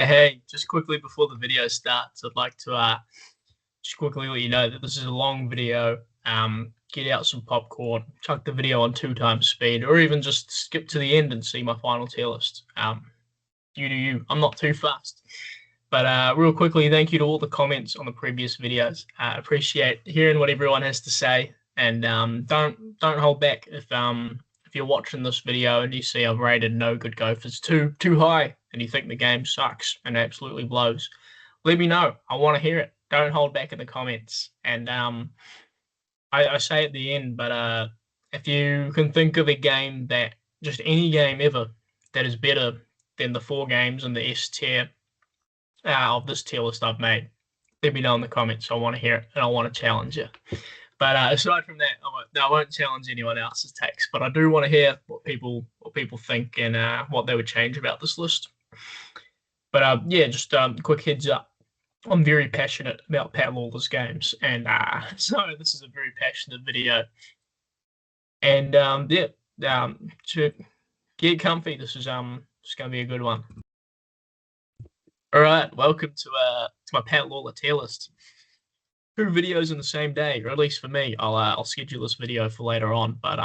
Hey, just quickly before the video starts, I'd like to just quickly let you know that this is a long video. Get out some popcorn, chuck the video on 2x speed, or even just skip to the end and see my final tier list. You do you. I'm not too fast. But real quickly, thank you to all the comments on the previous videos. Appreciate hearing what everyone has to say, and don't hold back if you're watching this video and you see I've rated No Good Gophers too high and you think the game sucks and absolutely blows. Let me know. I want to hear it. Don't hold back in the comments. And I say at the end, but if you can think of a game that just any game ever that is better than the 4 games in the S tier of this tier list I've made, let me know in the comments. I want to hear it and I want to challenge you. But aside from that, I won't challenge anyone else's takes. But I do want to hear what people think and what they would change about this list. But yeah, just quick heads up. I'm very passionate about Pat Lawlor's games, and so this is a very passionate video. And yeah, to get comfy. This is going to be a good one. All right, welcome to my Pat Lawlor tier list. 2 videos in the same day, or at least for me. I'll schedule this video for later on, but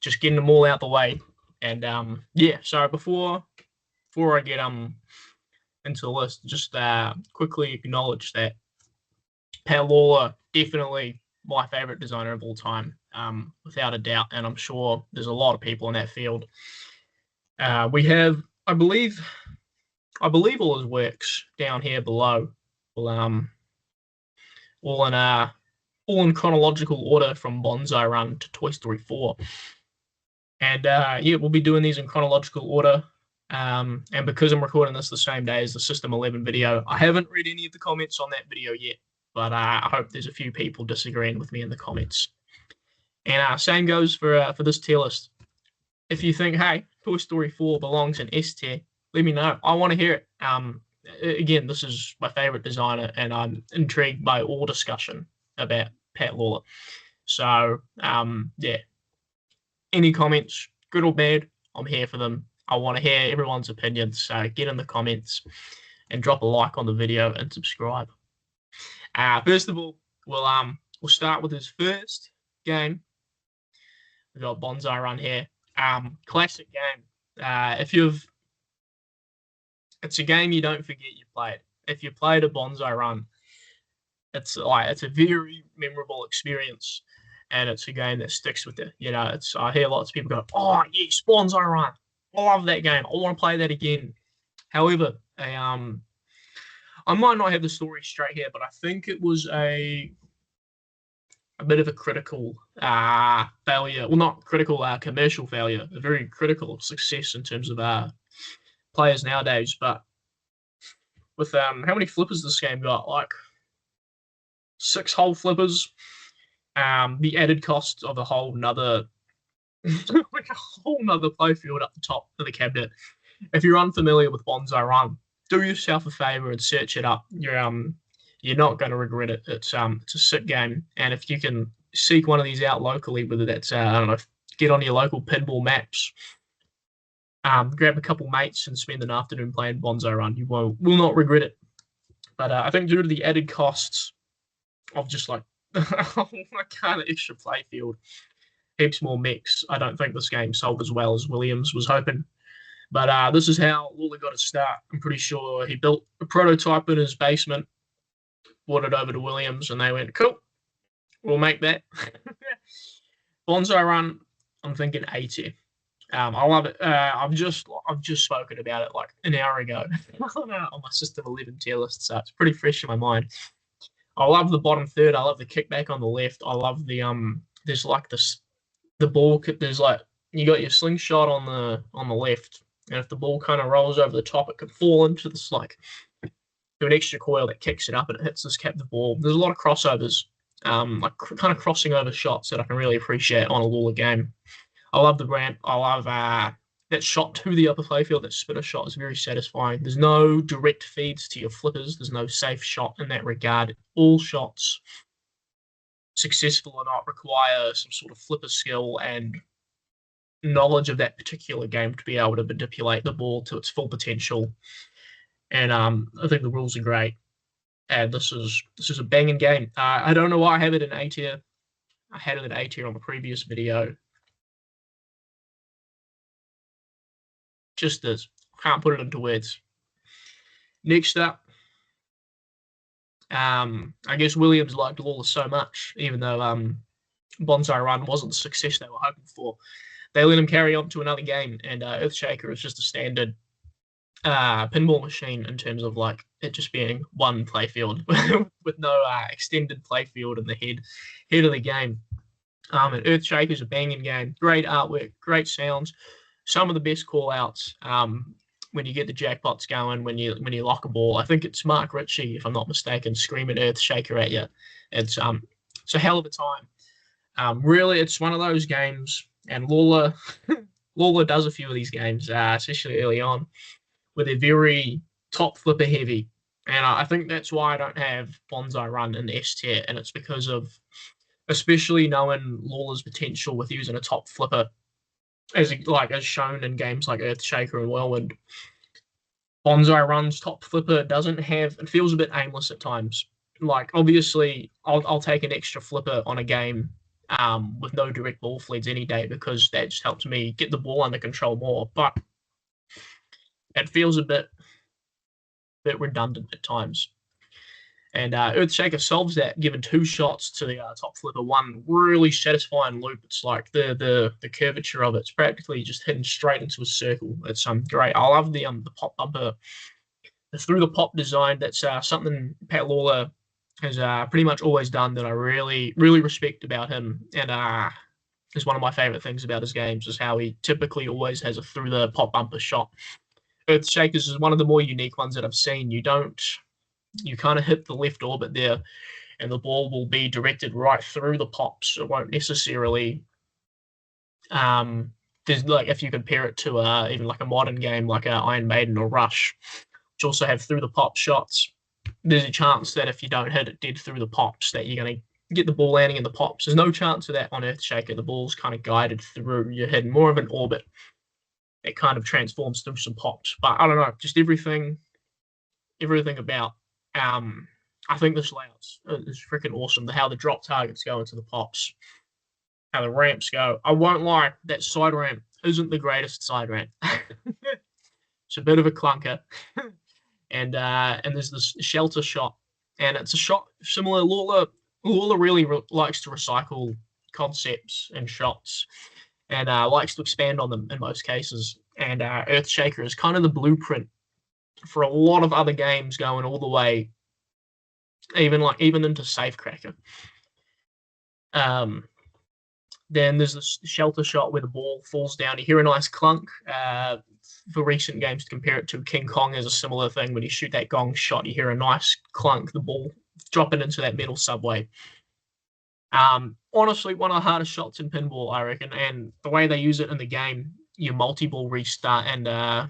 just getting them all out the way. And yeah, so before I get into the list, just quickly acknowledge that Pat Lawlor, definitely my favorite designer of all time, without a doubt, and I'm sure there's a lot of people in that field. We have, I believe all his works down here below. Well, all in chronological order from Bonsai Run to Toy Story 4. And yeah, we'll be doing these in chronological order. And because I'm recording this the same day as the System 11 video, I haven't read any of the comments on that video yet, but I hope there's a few people disagreeing with me in the comments. And same goes for this tier list. If you think, hey, Toy Story 4 belongs in S tier, let me know. I want to hear it. Again, this is my favorite designer, and I'm intrigued by all discussion about Pat Lawlor. So, yeah, any comments, good or bad, I'm here for them. I want to hear everyone's opinions, so get in the comments and drop a like on the video and subscribe. First of all, we'll start with his first game. We've got Bonsai Run here. Classic game. It's a game you don't forget you played. If you played a Bonsai Run, it's a very memorable experience, and it's a game that sticks with you. You know, I hear lots of people go, "Oh yes, Bonsai Run. I love that game. I want to play that again." However, I might not have the story straight here, but I think it was a bit of a critical failure. Well, not critical, commercial failure. A very critical success in terms of players nowadays. But with how many flippers this game got? Like 6 whole flippers. The added cost of a whole nother playfield up the top of the cabinet. If you're unfamiliar with Bonsai Run, do yourself a favor and search it up. You're not going to regret it. It's a sick game, and if you can seek one of these out locally, whether that's I don't know, get on your local pinball maps, grab a couple mates and spend an afternoon playing Bonsai Run. You will not regret it. But I think due to the added costs of just like kind of extra playfield, heaps more mechs, I don't think this game sold as well as Williams was hoping. But this is how Lawlor got his start. I'm pretty sure he built a prototype in his basement, brought it over to Williams, and they went, "Cool, we'll make that." Bonsai Run, I'm thinking A tier. I love it. I've just spoken about it like an hour ago on my System 11 tier list, so it's pretty fresh in my mind. I love the bottom third. I love the kickback on the left. I love the there's like this, the ball. There's like, you got your slingshot on the left, and if the ball kind of rolls over the top, it can fall into this like to an extra coil that kicks it up and it hits this captive ball. There's a lot of crossovers, like kind of crossing over shots that I can really appreciate on a Lawlor game. I love the ramp. I love that shot to the upper playfield. That spinner shot is very satisfying. There's no direct feeds to your flippers. There's no safe shot in that regard. All shots, successful or not, require some sort of flipper skill and knowledge of that particular game to be able to manipulate the ball to its full potential. And I think the rules are great. And this is a banging game. I don't know why I have it in A tier. I had it in A tier on the previous video. Just as can't put it into words. Next up, I guess Williams liked Lawlor so much, even though Bonsai Run wasn't the success they were hoping for. They let him carry on to another game, and Earthshaker is just a standard pinball machine in terms of like it just being one playfield with no extended playfield in the head of the game. And Earthshaker is a banging game, great artwork, great sounds, some of the best call outs. When you get the jackpots going, when you lock a ball, I think it's Mark Ritchie, if I'm not mistaken, screaming Earthshaker at you. It's a hell of a time. Really, it's one of those games, and Lawlor does a few of these games, especially early on, where they're very top flipper heavy, and I think that's why I don't have Bonsai Run in S tier, and it's because of especially knowing Lawlor's potential with using a top flipper, as shown in games like Earthshaker and Whirlwind. Bonsai Run's top flipper doesn't have, it feels a bit aimless at times. Like, obviously, I'll take an extra flipper on a game with no direct ball fleeds any day, because that just helps me get the ball under control more. But it feels a bit redundant at times. And Earthshaker solves that, given 2 shots to the top flipper, one really satisfying loop. It's like the curvature of it's practically just hitting straight into a circle. It's great. I love the pop bumper, the through the pop design. That's something Pat Lawlor has pretty much always done that I really respect about him. And is one of my favorite things about his games is how he typically always has a through the pop bumper shot. Earthshakers is one of the more unique ones that I've seen. You kind of hit the left orbit there, and the ball will be directed right through the pops. It won't necessarily. There's like, if you compare it to even like a modern game like Iron Maiden or Rush, which also have through the pop shots, there's a chance that if you don't hit it dead through the pops, that you're going to get the ball landing in the pops. There's no chance of that on Earthshaker. The ball's kind of guided through. You're hitting more of an orbit. It kind of transforms through some pops. But I don't know, just everything about. I think this layout is freaking awesome. How the drop targets go into the pops, how the ramps go. I won't lie, that side ramp isn't the greatest side ramp. It's a bit of a clunker, and there's this shelter shot, and it's a shot similar. Lawlor really likes to recycle concepts and shots, and likes to expand on them in most cases. And Earthshaker is kind of the blueprint for a lot of other games, going all the way, even into Safecracker. Then there's this shelter shot where the ball falls down. You hear a nice clunk. For recent games, to compare it to, King Kong has a similar thing. When you shoot that gong shot, you hear a nice clunk, the ball dropping into that metal subway. Honestly, one of the hardest shots in pinball, I reckon, and the way they use it in the game, your multi-ball restart, and I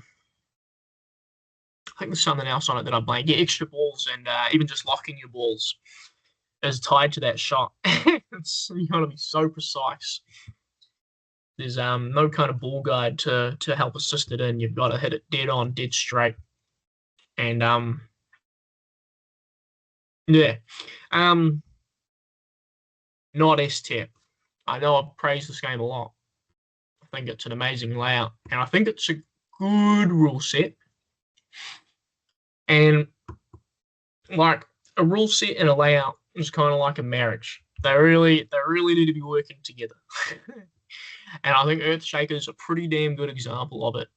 think there's something else on it that I'm playing. Get extra balls, and even just locking your balls is tied to that shot. You got to be so precise. There's no kind of ball guide to help assist it in. You've got to hit it dead on, dead straight. And not S tier. I know I've praised this game a lot. I think it's an amazing layout, and I think it's a good rule set. And like, a rule set and a layout is kind of like a marriage. They really need to be working together. And I think Earthshaker is a pretty damn good example of it,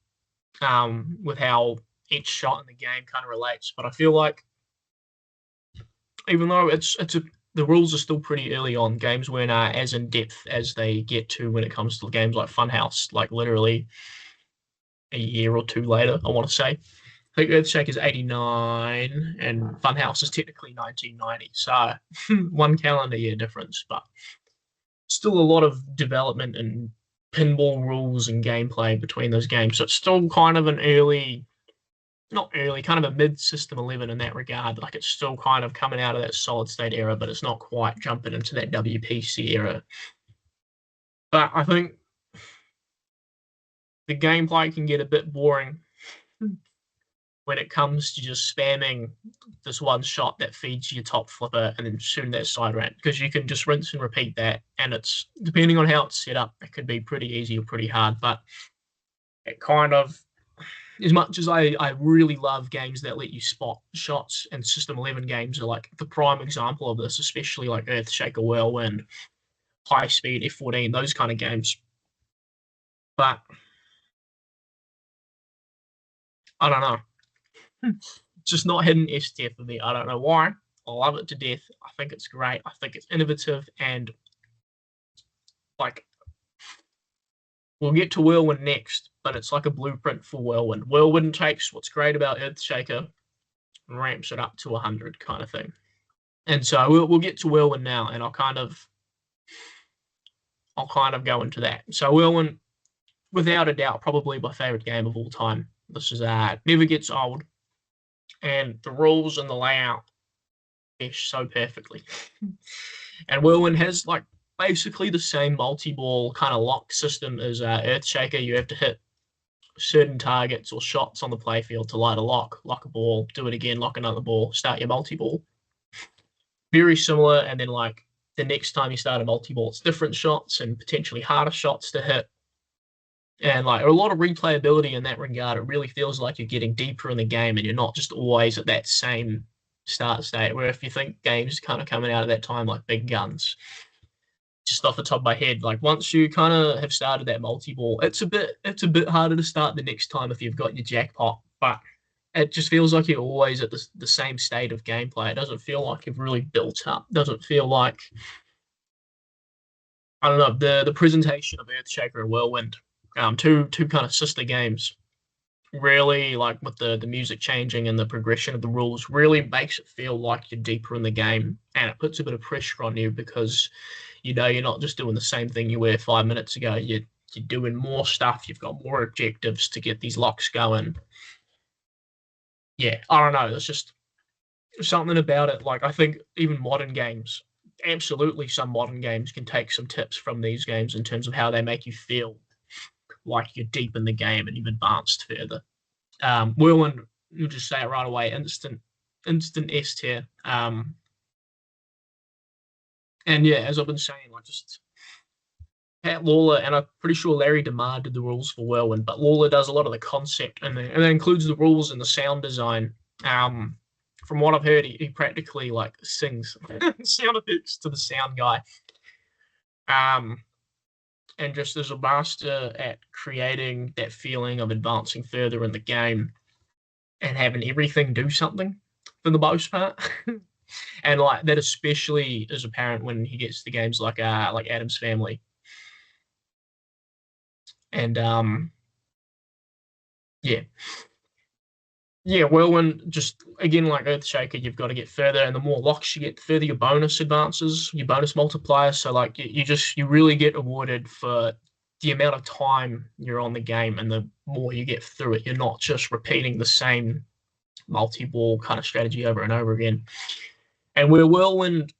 with how each shot in the game kind of relates. But I feel like, even though the rules are still pretty early on, games weren't as in depth as they get to when it comes to games like Funhouse, like literally a year or two later, I want to say. I think Earthshaker is 89 and Funhouse is technically 1990. So 1 calendar year difference, but still a lot of development and pinball rules and gameplay between those games. So it's still kind of an kind of a mid-System 11 in that regard. Like, it's still kind of coming out of that solid state era, but it's not quite jumping into that WPC era. But I think the gameplay can get a bit boring when it comes to just spamming this one shot that feeds your top flipper and then shooting that side ramp, because you can just rinse and repeat that, and it's, depending on how it's set up, it could be pretty easy or pretty hard. But it kind of, as much as I really love games that let you spot shots, and System 11 games are like the prime example of this, especially like Earthshaker, Whirlwind, High Speed, F14, those kind of games. But I don't know. Just not hitting S tier for me. I don't know why. I love it to death. I think it's great. I think it's innovative, and like, we'll get to Whirlwind next, but it's like a blueprint for Whirlwind. Whirlwind takes what's great about Earthshaker and ramps it up to 100 kind of thing. And so we'll get to Whirlwind now, and I'll kind of go into that. So Whirlwind, without a doubt, probably my favorite game of all time. This is never gets old, and the rules and the layout mesh so perfectly. And Whirlwind has like basically the same multi-ball kind of lock system as Earthshaker. You have to hit certain targets or shots on the playfield to light a lock a ball, do it again, lock another ball, start your multi-ball. Very similar, and then like the next time you start a multi-ball, it's different shots and potentially harder shots to hit. And like a lot of replayability in that regard. It really feels like you're getting deeper in the game, and you're not just always at that same start state. Where if you think games kind of coming out of that time like Big Guns, just off the top of my head, like once you kind of have started that multi-ball, it's a bit harder to start the next time if you've got your jackpot. But it just feels like you're always at the same state of gameplay. It doesn't feel like you've really built up. It doesn't feel like, I don't know, the presentation of Earthshaker and Whirlwind, two kind of sister games, really, like with the music changing and the progression of the rules, really makes it feel like you're deeper in the game, and it puts a bit of pressure on you, because you know you're not just doing the same thing you were 5 minutes ago. You're doing more stuff. You've got more objectives to get these locks going. Yeah, I don't know. There's just something about it. Like, I think even modern games, absolutely some modern games can take some tips from these games in terms of how they make you feel like you're deep in the game and you've advanced further. Whirlwind, you'll just say it right away, instant S tier. And yeah, as I've been saying, like, just Pat Lawlor, and I'm pretty sure Larry DeMar did the rules for Whirlwind, but Lawlor does a lot of the concept, and that includes the rules and the sound design. From what I've heard, he practically like sings sound effects to the sound guy. And just as a master at creating that feeling of advancing further in the game and having everything do something for the most part. And like that especially is apparent when he gets to games like Adam's Family. And yeah, Whirlwind, just again like Earthshaker, you've got to get further, and the more locks you get, the further your bonus advances, your bonus multiplier. So like you really get awarded for the amount of time you're on the game, and the more you get through it, you're not just repeating the same multi-ball kind of strategy over and over again. And where Whirlwind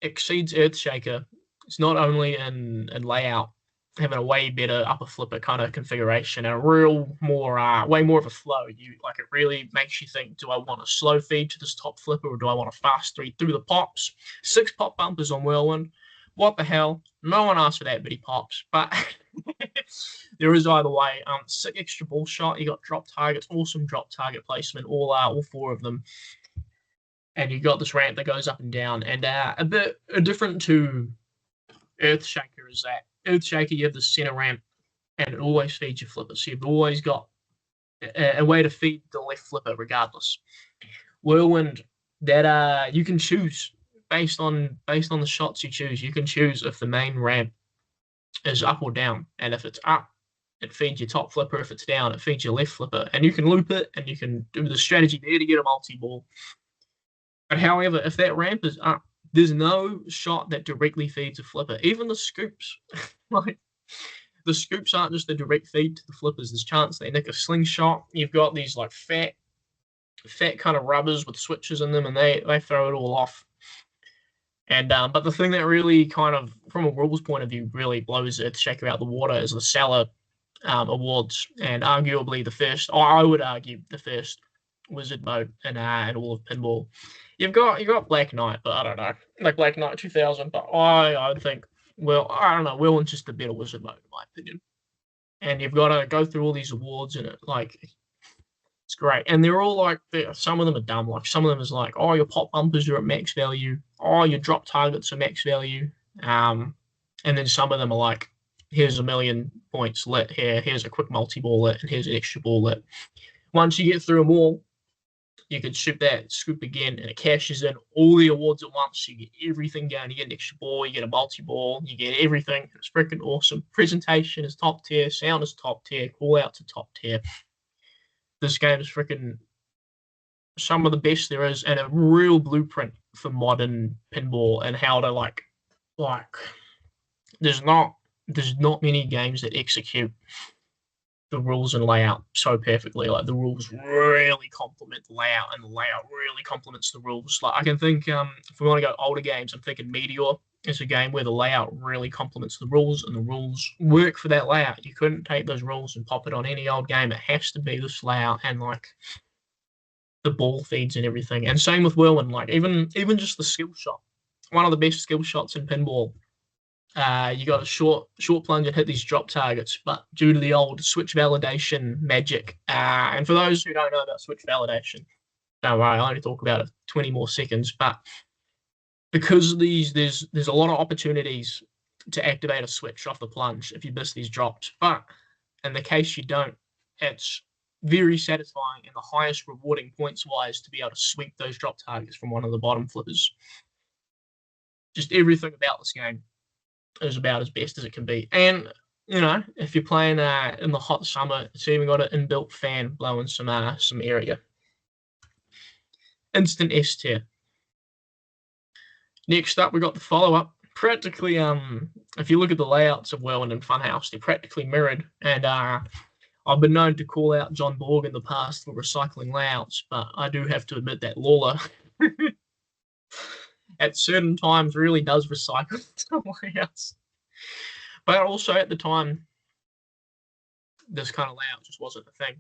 exceeds Earthshaker, it's not only in layout, having a way better upper flipper kind of configuration, and a way more of a flow. It really makes you think, do I want a slow feed to this top flipper, or do I want a fast feed through the pops? 6 pop bumpers on Whirlwind. What the hell? No one asked for that, but he pops. But there is either way. Sick extra ball shot. You got drop targets, awesome drop target placement, all 4 of them. And you got this ramp that goes up and down. And a bit different to Earthshaker is that Earthshaker, you have the center ramp, and it always feeds your flipper. So you've always got a way to feed the left flipper regardless. Whirlwind, that you can choose based on the shots you choose. You can choose if the main ramp is up or down. And if it's up, it feeds your top flipper. If it's down, it feeds your left flipper. And you can loop it, and you can do the strategy there to get a multi-ball. But however, if that ramp is up, there's no shot that directly feeds a flipper. Even the scoops, like the scoops aren't just a direct feed to the flippers. There's chance they nick a slingshot. You've got these like fat kind of rubbers with switches in them, and they throw it all off. And but the thing that really kind of, from a rules point of view, really blows Earthshaker out the water is the Seller awards, and arguably the first, or I would argue the first wizard mode in all of pinball. You've got Black Knight, but I don't know, like Black Knight 2000. But I would think, well, I don't know, Whirlwind's just a better wizard mode in my opinion. And you've got to go through all these awards in it, like it's great. And they're all like, some of them are dumb. Like some of them is like, oh, your pop bumpers are at max value. Oh, your drop targets are max value. And then some of them are like, here's a million points lit here. Here's a quick multi-ball lit, and here's an extra ball lit. Once you get through them all, you can shoot that scoop again, and it cashes in all the awards at once. So you get everything going. You get an extra ball, you get a multi-ball, you get everything. It's freaking awesome. Presentation is top tier. Sound is top tier. Call out to top tier. This game is freaking some of the best there is, and a real blueprint for modern pinball and how to like there's not many games that execute the rules and layout so perfectly. Like the rules really complement the layout, and the layout really complements the rules. Like I can think, if we want to go older games, I'm thinking Meteor is a game where the layout really complements the rules, and the rules work for that layout. You couldn't take those rules and pop it on any old game. It has to be this layout, and like the ball feeds and everything. And same with Whirlwind. Like even just the skill shot, one of the best skill shots in pinball. You got a short plunge and hit these drop targets, but due to the old switch validation magic, and for those who don't know about switch validation, don't worry, I only talk about it 20 more seconds. But because of these, there's a lot of opportunities to activate a switch off the plunge if you miss these drops. But in the case you don't, it's very satisfying and the highest rewarding points wise to be able to sweep those drop targets from one of the bottom flippers. Just everything about this game is about as best as it can be. And you know, if you're playing in the hot summer, it's even got an inbuilt fan blowing some area. Instant S tier. Next up, we got the follow-up. Practically, if you look at the layouts of Whirlwind and Funhouse, they're practically mirrored. And I've been known to call out John Borg in the past for recycling layouts, but I do have to admit that Lawlor at certain times really does recycle some layouts. But also at the time, this kind of layout just wasn't a thing.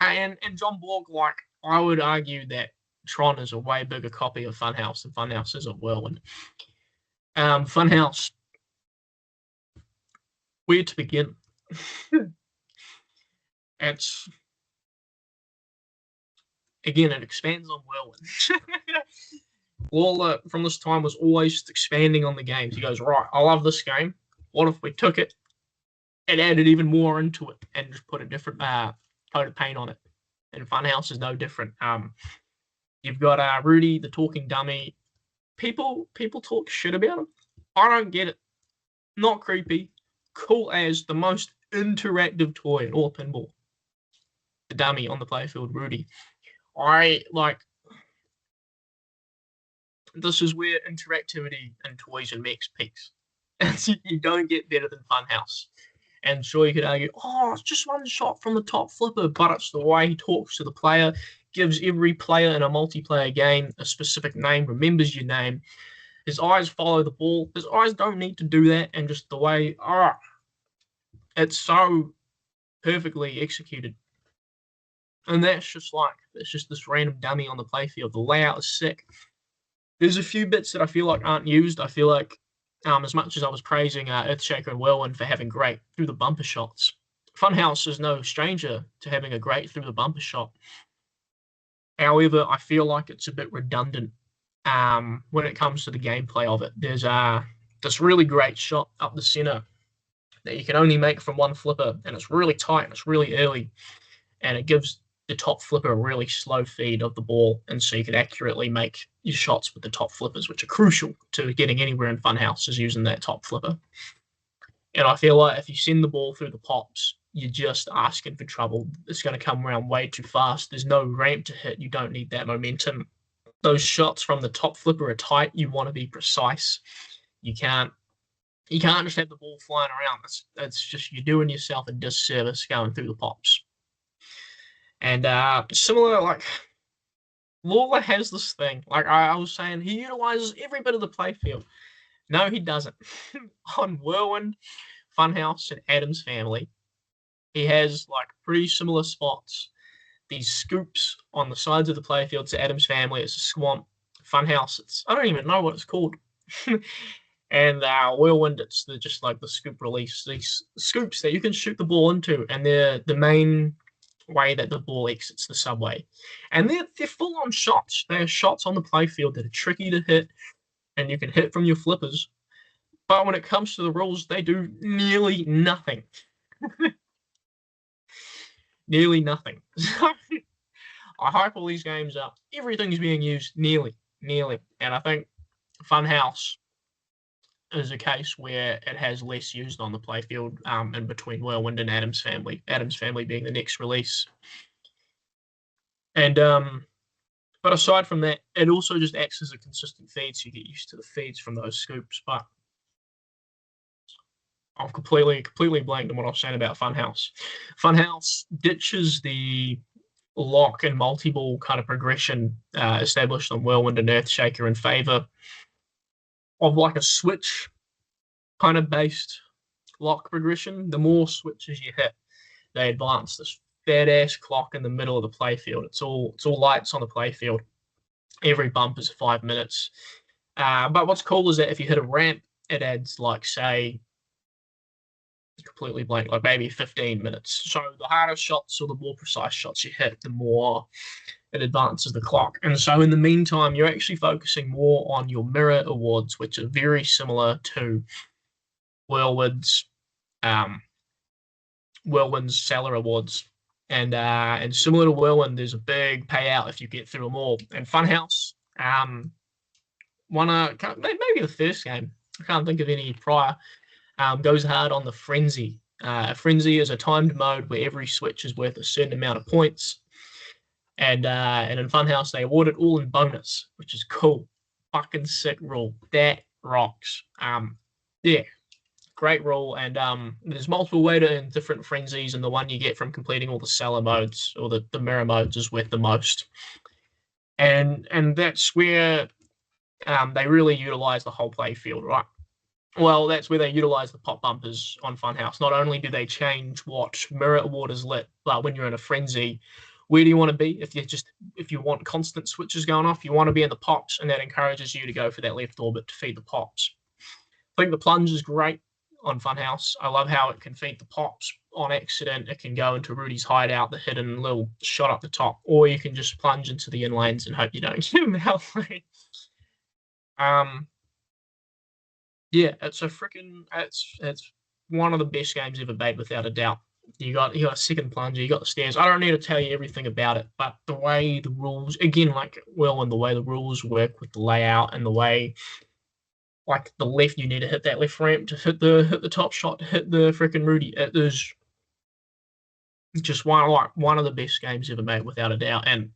And John Borg, like, I would argue that Tron is a way bigger copy of Funhouse than Funhouse is of Whirlwind. Funhouse, where to begin? It's, again, it expands on Whirlwind. Lawlor from this time was always expanding on the games. He goes, right, I love this game. What if we took it and added even more into it and just put a different coat of paint on it? And Funhouse is no different. You've got Rudy, the talking dummy. People talk shit about him. I don't get it. Not creepy. Cool as the most interactive toy in all pinball. The dummy on the playfield, Rudy. This is where interactivity in toys and mechs peaks. You don't get better than Funhouse. And sure, you could argue, oh, it's just one shot from the top flipper, but it's the way he talks to the player, gives every player in a multiplayer game a specific name, remembers your name. His eyes follow the ball. His eyes don't need to do that, and just the way, it's so perfectly executed. And that's just it's just this random dummy on the playfield. The layout is sick. There's a few bits that I feel like aren't used. I feel like, as much as I was praising Earthshaker and Whirlwind for having great through the bumper shots, Funhouse is no stranger to having a great through the bumper shot. However, I feel like it's a bit redundant when it comes to the gameplay of it. There's this really great shot up the center that you can only make from one flipper, and it's really tight and it's really early, and it gives the top flipper a really slow feed of the ball, and so you can accurately make your shots with the top flippers, which are crucial to getting anywhere in Funhouse is using that top flipper. And I feel like if you send the ball through the pops, you're just asking for trouble. It's going to come around way too fast. There's no ramp to hit. You don't need that momentum. Those shots from the top flipper are tight. You want to be precise. You can't just have the ball flying around. It's just, you're doing yourself a disservice going through the pops. And similar, like, Lawlor has this thing. Like I was saying, he utilizes every bit of the playfield. No, he doesn't. On Whirlwind, Funhouse, and Adam's Family, he has like pretty similar spots. these scoops on the sides of the playfield. It's Adam's Family. It's a swamp. Funhouse. I don't even know what it's called. And Whirlwind, it's just like the scoop release. These scoops that you can shoot the ball into, and they're the main way that the ball exits the subway. And they're full on shots. They're shots on the playfield that are tricky to hit, and you can hit from your flippers. But when it comes to the rules, they do nearly nothing. Nearly nothing. I hype all these games up. Everything's being used nearly. And I think Funhouse is a case where it has less used on the playfield in between Whirlwind and Adam's Family. Adam's Family being the next release. And but aside from that, it also just acts as a consistent feed, so you get used to the feeds from those scoops. But I've completely blanked on what I was saying about Funhouse. Funhouse ditches the lock and multi-ball kind of progression established on Whirlwind and Earthshaker in favor of like a switch kind of based lock progression. The more switches you hit, they advance this fat ass clock in the middle of the playfield. It's all lights on the playfield. Every bump is 5 minutes. But what's cool is that if you hit a ramp, it adds like, say, completely blank, like maybe 15 minutes. So the harder shots or the more precise shots you hit, the more it advances the clock. And so in the meantime, you're actually focusing more on your mirror awards, which are very similar to Whirlwind's seller awards. And similar to Whirlwind, there's a big payout if you get through them all. And Funhouse won maybe the first game. I can't think of any prior. Goes hard on the Frenzy. Frenzy is a timed mode where every switch is worth a certain amount of points. And in Funhouse, they award it all in bonus, which is cool. Fucking sick rule. That rocks. Yeah, great rule. And there's multiple ways to earn different Frenzies, and the one you get from completing all the seller modes or the mirror modes is worth the most. And that's where they really utilize the whole playfield, right? Well, that's where they utilize the pop bumpers on Funhouse. Not only do they change what mirror award is lit, but when you're in a frenzy, where do you want to be? If you want constant switches going off, you want to be in the pops, and that encourages you to go for that left orbit to feed the pops. I think the plunge is great on Funhouse. I love how it can feed the pops on accident. It can go into Rudy's hideout, the hidden little shot up the top, or you can just plunge into the in lanes and hope you don't get him out lane. Yeah, it's one of the best games ever made, without a doubt. You got a second plunger, you got the stairs. I don't need to tell you everything about it, but the way the rules, again, like Whirlwind, the way the rules work with the layout and the way, like the left, you need to hit that left ramp to hit the top shot to hit the freaking Rudy. It is just one of the best games ever made, without a doubt. And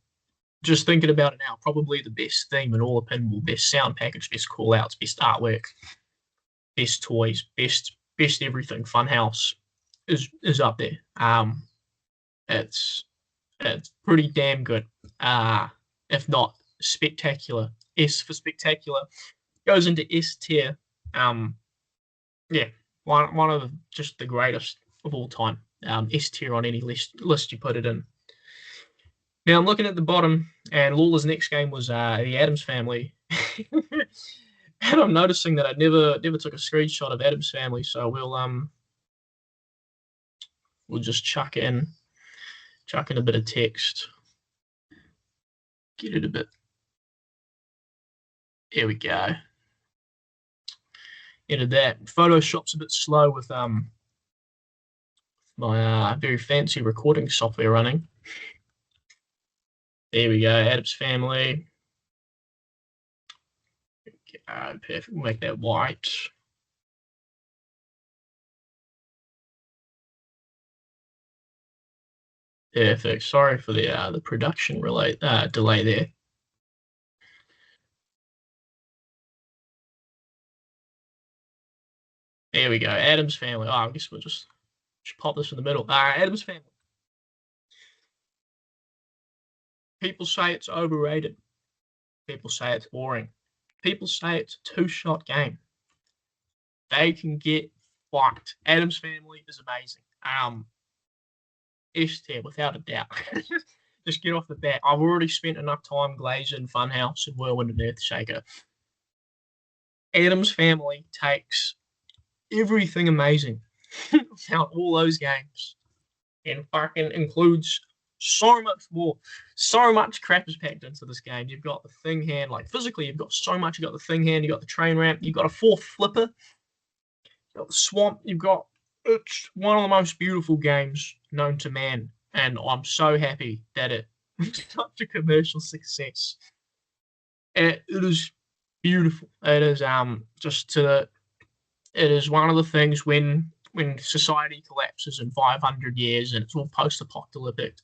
just thinking about it now, probably the best theme in all of Pinball, best sound package, best call outs, best artwork, best toys, best everything. Funhouse is up there. It's pretty damn good. If not spectacular. S for spectacular. Goes into S tier. Yeah, one of just the greatest of all time. S tier on any list you put it in. Now I'm looking at the bottom, and Lawlor's next game was the Adams Family. And I'm noticing that I never took a screenshot of Adam's Family, so we'll just chuck in a bit of text. Get it a bit. Here we go. Edit that. Photoshop's a bit slow with my very fancy recording software running. There we go. Adam's Family. Perfect. We'll make that white. Perfect. Sorry for the production delay there. There we go. Adam's Family. Oh, I guess we'll just pop this in the middle. Adam's Family. People say it's overrated. People say it's boring. People say it's a two-shot game. They can get fucked. Adam's Family is amazing. S tier, without a doubt. just get off the bat. I've already spent enough time glazing Funhouse and Whirlwind and Earthshaker. Adam's Family takes everything amazing about all those games and fucking includes so much more. So much crap is packed into this game. You've got the thing hand, like physically, you've got so much. You've got the thing hand, you've got the train ramp, you've got a fourth flipper, you've got the swamp, it's one of the most beautiful games known to man. And I'm so happy that it was such a commercial success. It is beautiful. It is it is one of the things when society collapses in 500 years and it's all post-apocalyptic,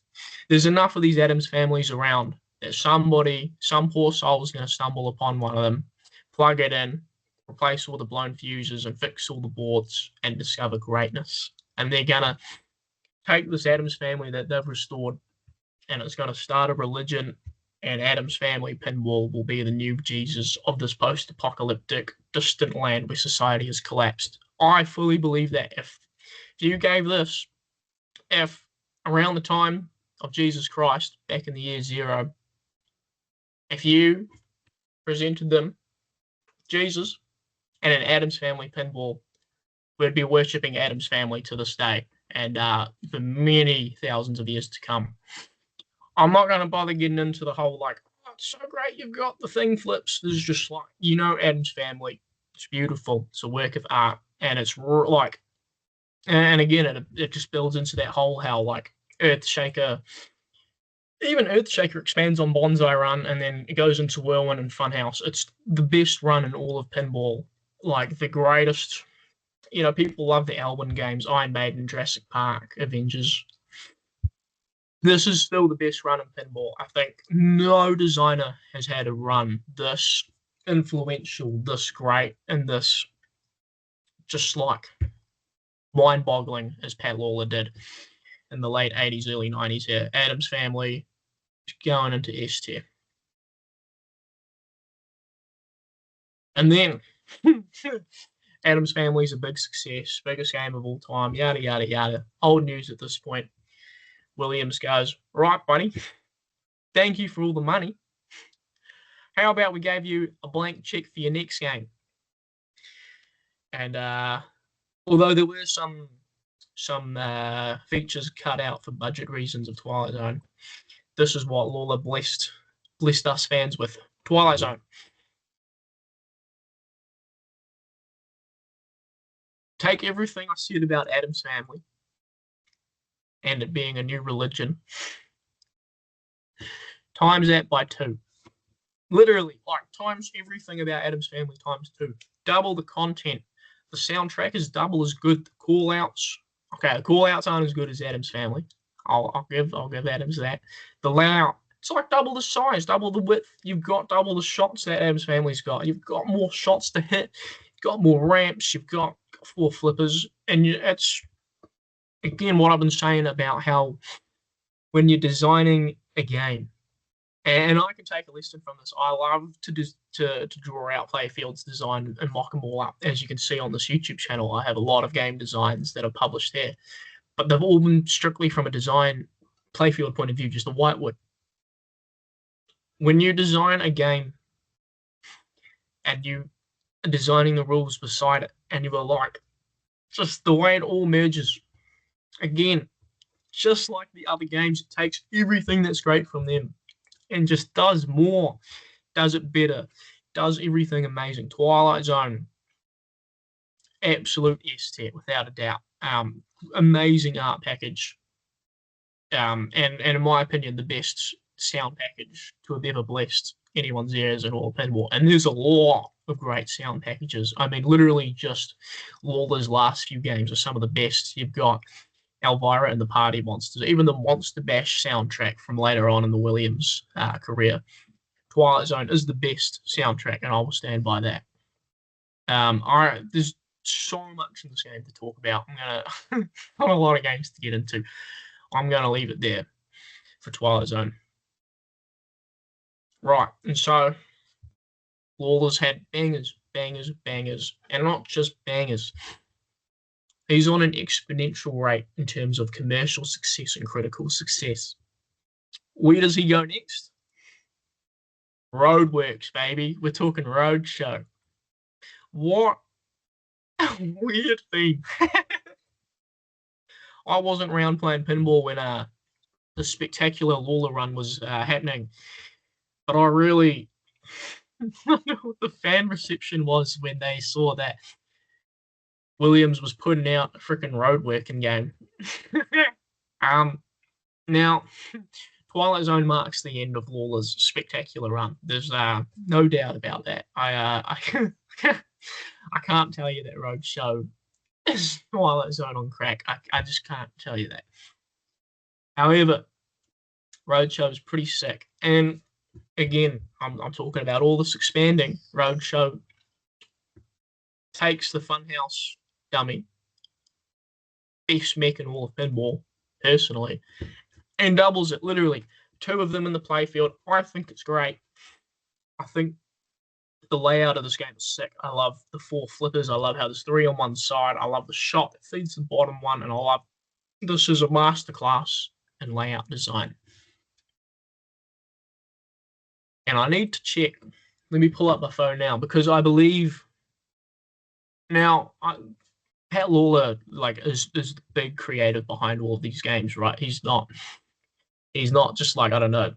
there's enough of these Addams families around that some poor soul is going to stumble upon one of them, plug it in, replace all the blown fuses and fix all the boards and discover greatness. And they're going to take this Addams family that they've restored and it's going to start a religion, and Addams Family Pinball will be the new Jesus of this post-apocalyptic, distant land where society has collapsed. I fully believe that if around the time of Jesus Christ, back in the year 0, if you presented them Jesus and an Addams Family Pinball, we'd be worshipping Addams Family to this day and for many thousands of years to come. I'm not going to bother getting into the whole, like, oh, it's so great you've got the thing flips. This is just like, Addams Family. It's beautiful. It's a work of art. And it's like, and again, it just builds into that whole how, like, Earthshaker, even Earthshaker expands on Bonsai Run and then it goes into Whirlwind and Funhouse. It's the best run in all of pinball. Like, the greatest, people love the Elwyn games, Iron Maiden, Jurassic Park, Avengers. This is still the best run in pinball. I think no designer has had a run this influential, this great, and this just like mind-boggling as Pat Lawlor did in the late 80s, early 90s here. Addams Family going into S tier. And then Addams Family is a big success, biggest game of all time, yada, yada, yada. Old news at this point. Williams goes, right, buddy, thank you for all the money. How about we gave you a blank check for your next game? And although there were some features cut out for budget reasons of Twilight Zone, this is what Lawlor blessed us fans with. Twilight Zone. Take everything I said about Addams Family and it being a new religion, times that by 2. Literally, like, times everything about Addams Family times 2. Double the content. The soundtrack is double as good. The call-outs, okay, the call-outs aren't as good as Addams Family. I'll give Addams that. The layout, it's like double the size, double the width. You've got double the shots that Addams Family's got. You've got more shots to hit. You've got more ramps. You've got 4 flippers, and it's again what I've been saying about how when you're designing a game, and I can take a lesson from this. I love to draw out playfields design and mock them all up. As you can see on this YouTube channel, I have a lot of game designs that are published there, but they've all been strictly from a design playfield point of view, just a whitewood. When you design a game and you are designing the rules beside it, and you are like, just the way it all merges, again, just like the other games, it takes everything that's great from them and just does more, does it better, does everything amazing. Twilight Zone, absolute S tier, without a doubt. Amazing art package. And in my opinion, the best sound package to have ever blessed anyone's ears in all of pinball. And there's a lot of great sound packages. I mean, literally just Lawlor's last few games are some of the best. You've got Elvira and the Party Monsters, even the Monster Bash soundtrack from later on in the Williams career. Twilight Zone is the best soundtrack, and I will stand by that. There's so much in this game to talk about. Not a lot of games to get into. I'm gonna leave it there for Twilight Zone. Right, and so Lawlor's had bangers, bangers, bangers, and not just bangers. He's on an exponential rate in terms of commercial success and critical success. Where does he go next? Roadworks, baby. We're talking road show. What a weird thing. I wasn't around playing pinball when the spectacular Lawlor run was happening, but I really wonder what the fan reception was when they saw that Williams was putting out a freaking roadworking game. Now, Twilight Zone marks the end of Lawlor's spectacular run. There's no doubt about that. I can't tell you that Roadshow is Twilight Zone on crack. I just can't tell you that. However, Roadshow is pretty sick. And again, I'm talking about all this expanding. Roadshow takes the Funhouse dummy, best mech in all of pinball, personally, and doubles it, literally. 2 of them in the playfield. I think it's great. I think the layout of this game is sick. I love the 4 flippers. I love how there's 3 on one side. I love the shot that feeds the bottom one, and I love this is a masterclass in layout design. And I need to check. Let me pull up my phone now, because I believe now Pat Lawlor is the big creative behind all of these games, right? He's not just like, I don't know,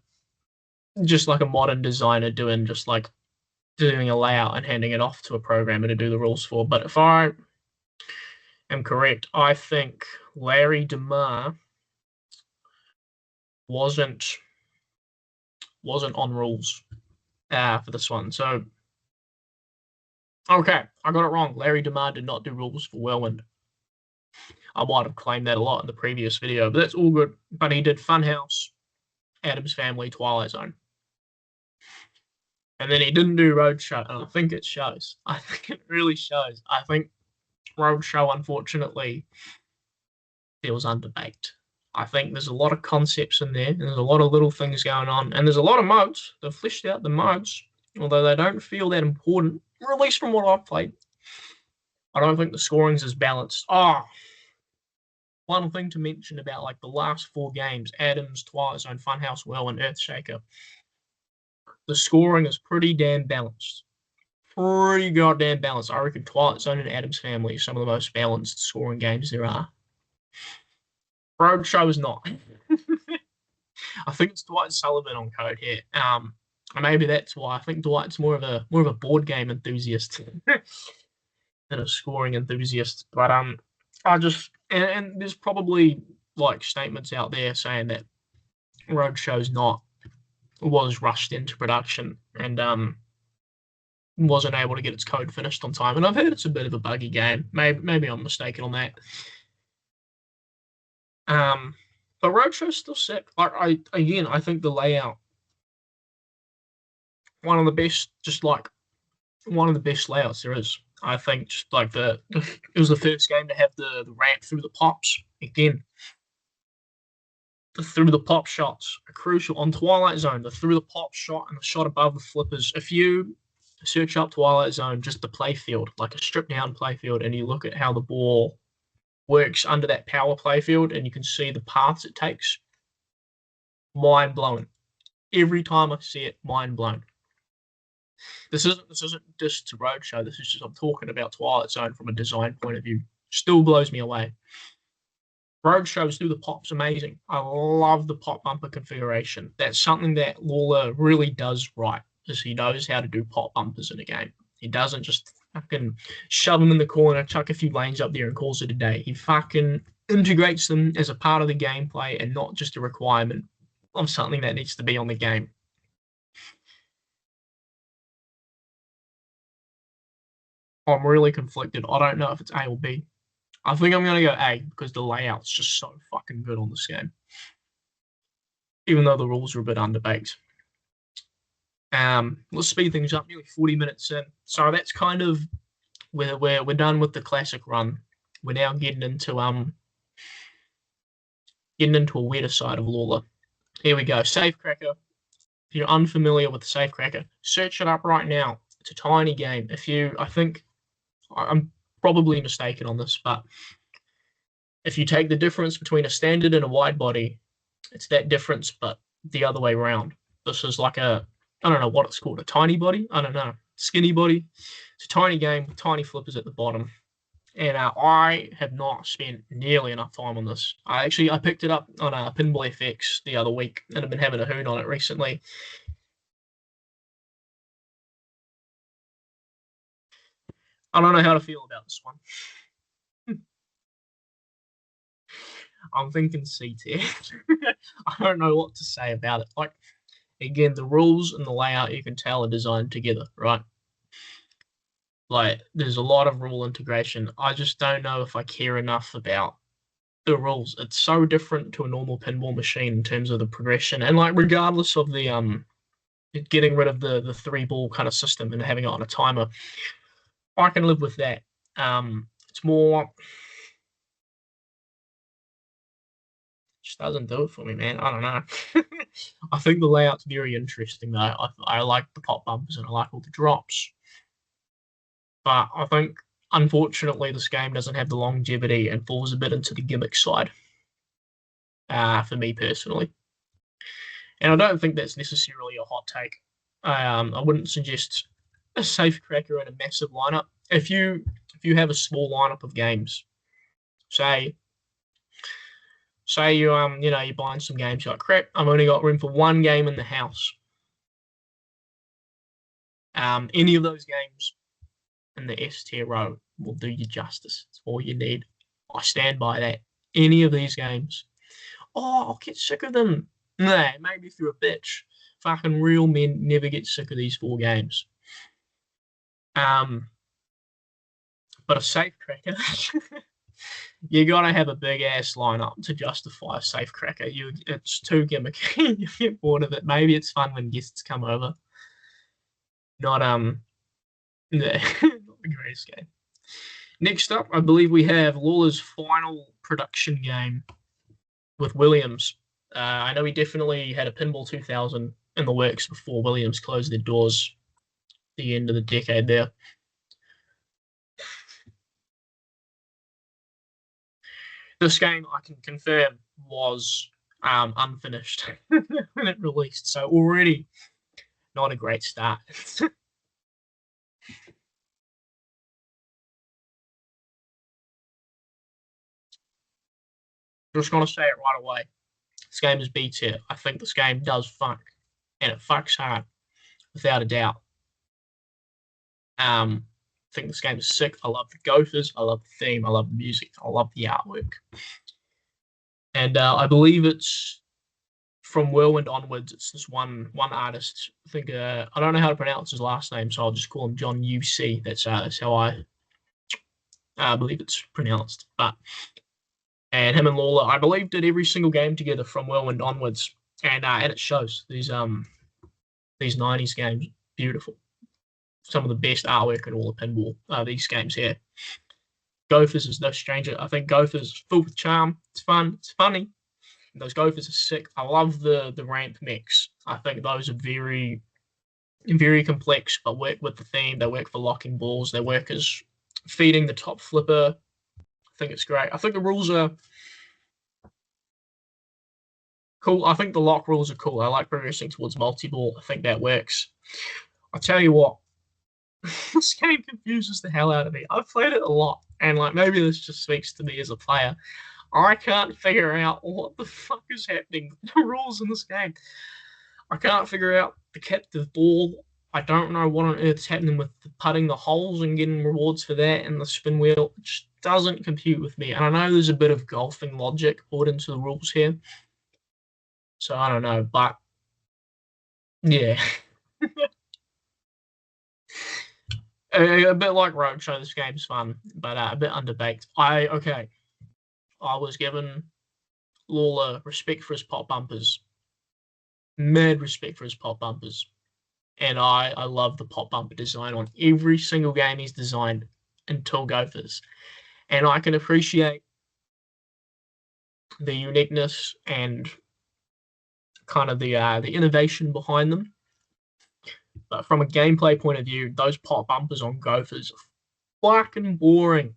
just like a modern designer doing a layout and handing it off to a programmer to do the rules for. But if I am correct, I think Larry DeMar wasn't on rules for this one. So, okay, I got it wrong. Larry DeMar did not do rules for Whirlwind. I might have claimed that a lot in the previous video, but that's all good. But he did Funhouse, Addams Family, Twilight Zone. And then he didn't do Roadshow, and I think it shows. I think it really shows. I think Roadshow, unfortunately, feels underbaked. I think there's a lot of concepts in there, and there's a lot of little things going on, and there's a lot of modes. They've fleshed out the modes, although they don't feel that important, or at least from what I've played. I don't think the scoring's as balanced. One thing to mention about the last 4 games, Addams, Twilight Zone, Funhouse, and Earthshaker, the scoring is pretty damn balanced. Pretty goddamn balanced. I reckon Twilight Zone and Addams Family are some of the most balanced scoring games there are. Roadshow is not. I think it's Dwight Sullivan on code here. Maybe that's why. I think Dwight's more of a board game enthusiast than a scoring enthusiast. But I just and there's probably statements out there saying that Roadshow's was rushed into production and wasn't able to get its code finished on time. And I've heard it's a bit of a buggy game. Maybe I'm mistaken on that. But Roadshow's still sick. I think the layout, one of the best layouts there is. I think just it was the first game to have the ramp through the pops. Again, the through the pop shots are crucial. On Twilight Zone, the through the pop shot and the shot above the flippers. If you search up Twilight Zone, just the playfield, like a stripped down playfield, and you look at how the ball works under that power playfield, and you can see the paths it takes, mind blowing. Every time I see it, mind blown. This isn't just to Roadshow. This is just, I'm talking about Twilight Zone from a design point of view. Still blows me away. Roadshow's through the pop's amazing. I love the pop bumper configuration. That's something that Lawlor really does right, is he knows how to do pop bumpers in a game. He doesn't just fucking shove them in the corner, chuck a few lanes up there and calls it a day. He fucking integrates them as a part of the gameplay and not just a requirement of something that needs to be on the game. I'm really conflicted. I don't know if it's A or B. I think I'm going to go A because the layout's just so fucking good on this game. Even though the rules are a bit underbaked. Let's speed things up. Nearly 40 minutes in. So that's kind of where we're done with the classic run. We're now getting into a weirder side of Lawlor. Here we go. Safecracker. If you're unfamiliar with the Safecracker, search it up right now. It's a tiny game. I think I'm probably mistaken on this, but if you take the difference between a standard and a wide body, it's that difference, but the other way around. This is like I don't know what it's called, a tiny body? I don't know. Skinny body. It's a tiny game with tiny flippers at the bottom. And I have not spent nearly enough time on this. I picked it up on Pinball FX the other week and I've been having a hoot on it recently. I don't know how to feel about this one. I'm thinking C tier. I don't know what to say about it. Like, again, the rules and the layout you can tell are designed together, right? Like, there's a lot of rule integration. I just don't know if I care enough about the rules. It's so different to a normal pinball machine in terms of the progression, and like, regardless of the getting rid of the three ball kind of system and having it on a timer, I can live with that. It's more just doesn't do it for me, man. I don't know. I think the layout's very interesting though. I like the pop bumpers and I like all the drops, but I think unfortunately this game doesn't have the longevity and falls a bit into the gimmick side. For me personally, and I don't think that's necessarily a hot take. I wouldn't suggest a safe cracker and a massive lineup. If you have a small lineup of games, say you you're buying some games, you're like, crap, I've only got room for one game in the house. Any of those games in the S tier row will do you justice. It's all you need. I stand by that. Any of these games. Oh, I'll get sick of them. Nah, maybe if you're a bitch. Fucking real men never get sick of these 4 games. But a safe cracker, you gotta have a big ass lineup to justify a safe cracker. It's too gimmicky. You get bored of it. Maybe it's fun when guests come over. Not yeah, not the greatest game. Next up, I believe we have Lawlor's final production game with Williams. I know he definitely had a Pinball 2000 in the works before Williams closed their doors at the end of the decade there. This game, I can confirm, was unfinished when it released, so already not a great start. Just gonna say it right away. This game is B tier. I think this game does fuck, and it fucks hard, without a doubt. I think this game is sick. I love the gophers. I love the theme. I love the music. I love the artwork. And I believe it's from Whirlwind onwards. It's this one artist. I think I don't know how to pronounce his last name, so I'll just call him John UC. That's how I believe it's pronounced. And him and Lawlor, I believe, did every single game together from Whirlwind onwards, and it shows. These '90s games, beautiful. Some of the best artwork in all of pinball. These games here. Gophers is no stranger. I think Gophers is full with charm. It's fun. It's funny. Those Gophers are sick. I love the ramp mix. I think those are very, very complex, but work with the theme. They work for locking balls. They work as feeding the top flipper. I think it's great. I think the rules are cool. I think the lock rules are cool. I like progressing towards multi-ball. I think that works. I tell you what, this game confuses the hell out of me. I've played it a lot, and like maybe this just speaks to me as a player. I can't figure out what the fuck is happening. The rules in this game. I can't figure out the captive ball. I don't know what on earth's happening with putting the holes and getting rewards for that, and the spin wheel. It just doesn't compute with me. And I know there's a bit of golfing logic put into the rules here. So I don't know, but yeah. A bit like Roadshow, this game's fun, but a bit underbaked. I was given Lawlor respect for his pop bumpers, mad respect for his pop bumpers, and I love the pop bumper design on every single game he's designed until Gophers, and I can appreciate the uniqueness and kind of the innovation behind them. But from a gameplay point of view, those pop bumpers on Gophers are fucking boring.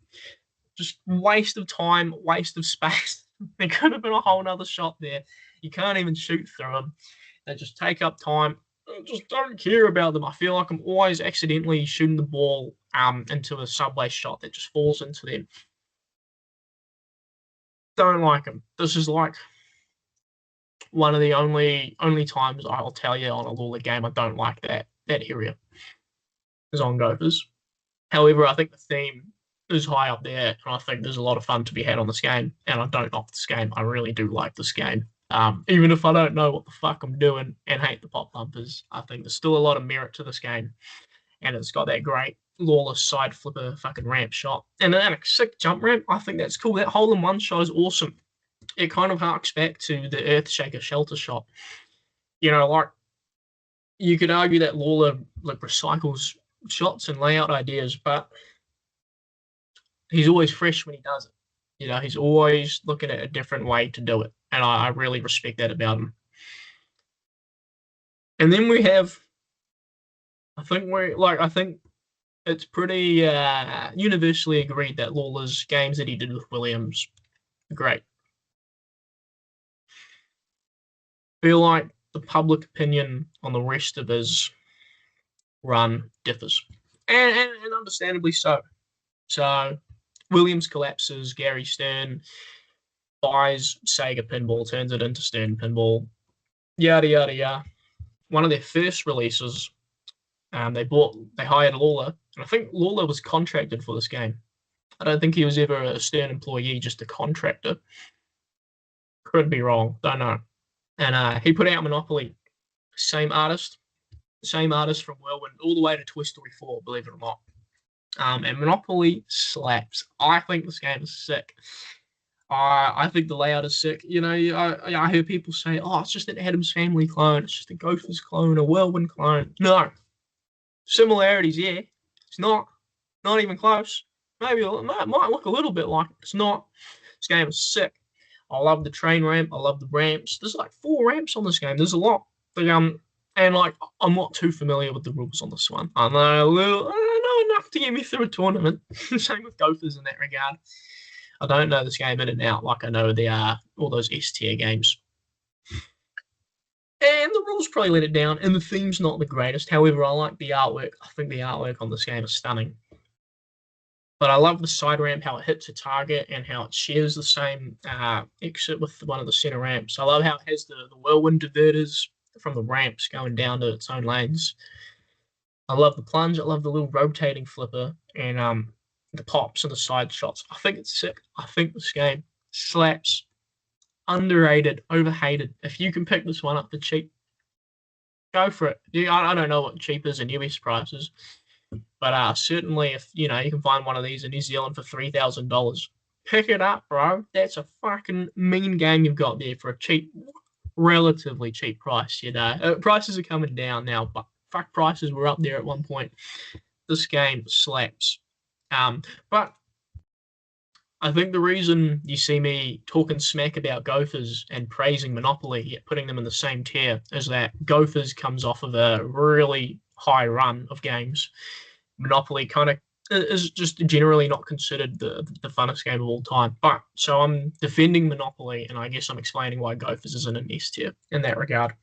Just waste of time, waste of space. There could have been a whole nother shot there. You can't even shoot through them. They just take up time. I just don't care about them. I feel like I'm always accidentally shooting the ball into a subway shot that just falls into them. Don't like them. This is like one of the only times I'll tell you on a Lawlor game I don't like that area is on Gophers. However, I think the theme is high up there, and I think there's a lot of fun to be had on this game. And I don't knock this game. I really do like this game. Even if I don't know what the fuck I'm doing and hate the pop bumpers, I think there's still a lot of merit to this game. And it's got that great Lawlor side flipper fucking ramp shot. And then a sick jump ramp. I think that's cool. That hole-in-one shot is awesome. It kind of harks back to the Earthshaker shelter shot. You know, like, you could argue that Lawlor like recycles shots and layout ideas, but he's always fresh when he does it. You know, he's always looking at a different way to do it. And I really respect that about him. And then we have, I think it's pretty universally agreed that Lawlor's games that he did with Williams are great. I feel like the public opinion on the rest of his run differs. And understandably so. So Williams collapses, Gary Stern buys Sega Pinball, turns it into Stern Pinball, yada, yada, yada. One of their first releases, they hired Lawlor, and I think Lawlor was contracted for this game. I don't think he was ever a Stern employee, just a contractor. Could be wrong, don't know. And he put out Monopoly, same artist from Whirlwind all the way to Toy Story 4, believe it or not. And Monopoly slaps. I think this game is sick. I think the layout is sick. You know, I hear people say, oh, it's just an Addams Family clone. It's just a Gophers clone, a Whirlwind clone. No. Similarities, yeah. It's not even close. Maybe it might look a little bit like it. It's not. This game is sick. I love the train ramp. I love the ramps. There's like 4 ramps on this game. There's a lot. But, and like, I'm not too familiar with the rules on this one. I know enough to get me through a tournament. Same with Gophers in that regard. I don't know this game in and out like I know all those S-tier games. And the rules probably let it down, and the theme's not the greatest. However, I like the artwork. I think the artwork on this game is stunning. But I love the side ramp, how it hits a target, and how it shares the same exit with one of the center ramps. I love how it has the whirlwind diverters from the ramps going down to its own lanes. I love the plunge. I love the little rotating flipper, and the pops and the side shots. I think it's sick. I think this game slaps. Underrated, overhated. If you can pick this one up for cheap, go for it. I don't know what cheap is in US prices, but certainly if you can find one of these in New Zealand for $3,000, pick it up, bro. That's a fucking mean game you've got there for a cheap, relatively cheap price. Prices are coming down now, but fuck, prices were up there at one point. This game slaps. But I think the reason you see me talking smack about Gophers and praising Monopoly, yet putting them in the same tier, is that Gophers comes off of a really high run of games. Monopoly kind of is just generally not considered the funnest game of all time. But so I'm defending Monopoly, and I guess I'm explaining why Gophers is in an S tier in that regard.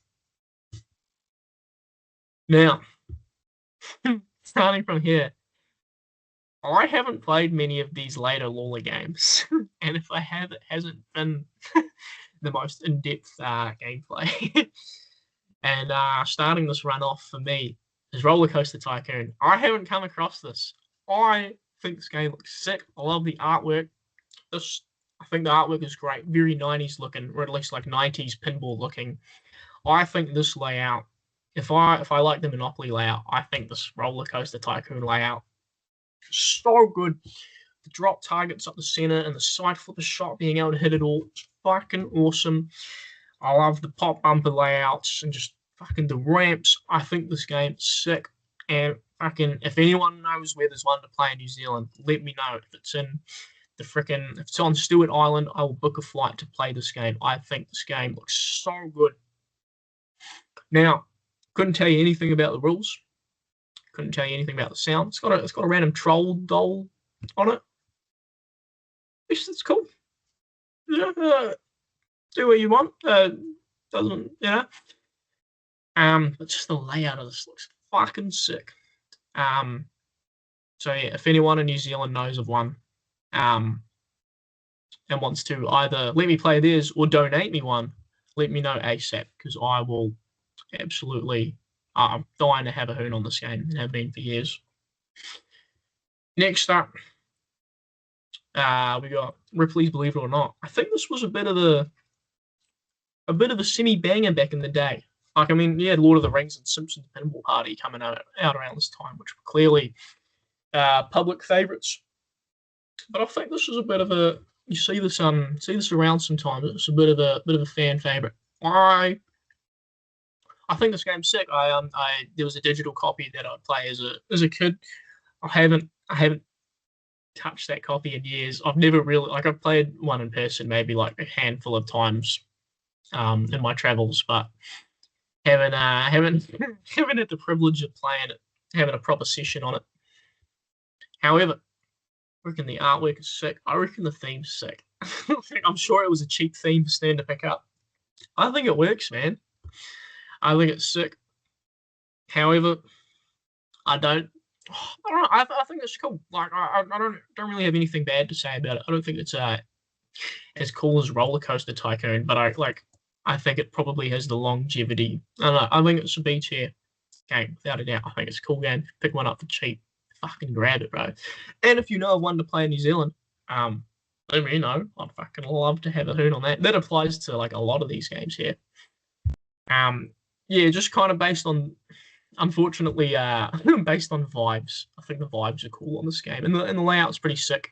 Now, starting from here, I haven't played many of these later Lawlor games, and if I have, it hasn't been the most in-depth gameplay. And starting this run off for me is Roller Coaster Tycoon. I haven't come across this. I think this game looks sick. I love the artwork. I think the artwork is great, very 90s looking, or at least like 90s pinball looking. I think this layout, if I like the Monopoly layout, I think this Roller Coaster Tycoon layout so good. The drop targets up the center and the side flipper shot being able to hit it all. It's fucking awesome. I love the pop bumper layouts and just fucking the ramps. I think this game's sick. And fucking, if anyone knows where there's one to play in New Zealand, let me know. If it's if it's on Stewart Island, I will book a flight to play this game. I think this game looks so good. Now, couldn't tell you anything about the rules. Couldn't tell you anything about the sound. It's got a random troll doll on it. It's cool. Do what you want. Doesn't, but just the layout of this looks fucking sick. So yeah, if anyone in New Zealand knows of one, and wants to either let me play theirs or donate me one, let me know ASAP because I will absolutely. I'm dying to have a hoon on this game and have been for years. Next up, we got Ripley's Believe It or Not. I think this was a bit of a semi banger back in the day. Like, I mean, you had Lord of the Rings and Simpsons Pinball Party coming out around this time, which were clearly public favourites. But I think this was a bit of a you see this around sometimes. It's a bit of a fan favourite. I think this game's sick. I there was a digital copy that I'd play as a kid. I haven't touched that copy in years. I've never really I've played one in person maybe like a handful of times in my travels, but haven't haven't had the privilege of playing it, having a proper session on it. However, I reckon the artwork is sick. I reckon the theme's sick. I'm sure it was a cheap theme for Stan to pick up. I think it works, man. I think it's sick. However, I don't know. I think it's cool. Like I don't really have anything bad to say about it. I don't think it's as cool as Roller Coaster Tycoon, but I think it probably has the longevity. I don't know. I think it's a B tier game without a doubt. I think it's a cool game. Pick one up for cheap. Fucking grab it, bro. And if you know of one to play in New Zealand, let me know. I'd fucking love to have a hoon on that. That applies to like a lot of these games here. Yeah, just kind of based on, unfortunately, based on vibes. I think the vibes are cool on this game, and the layout's pretty sick.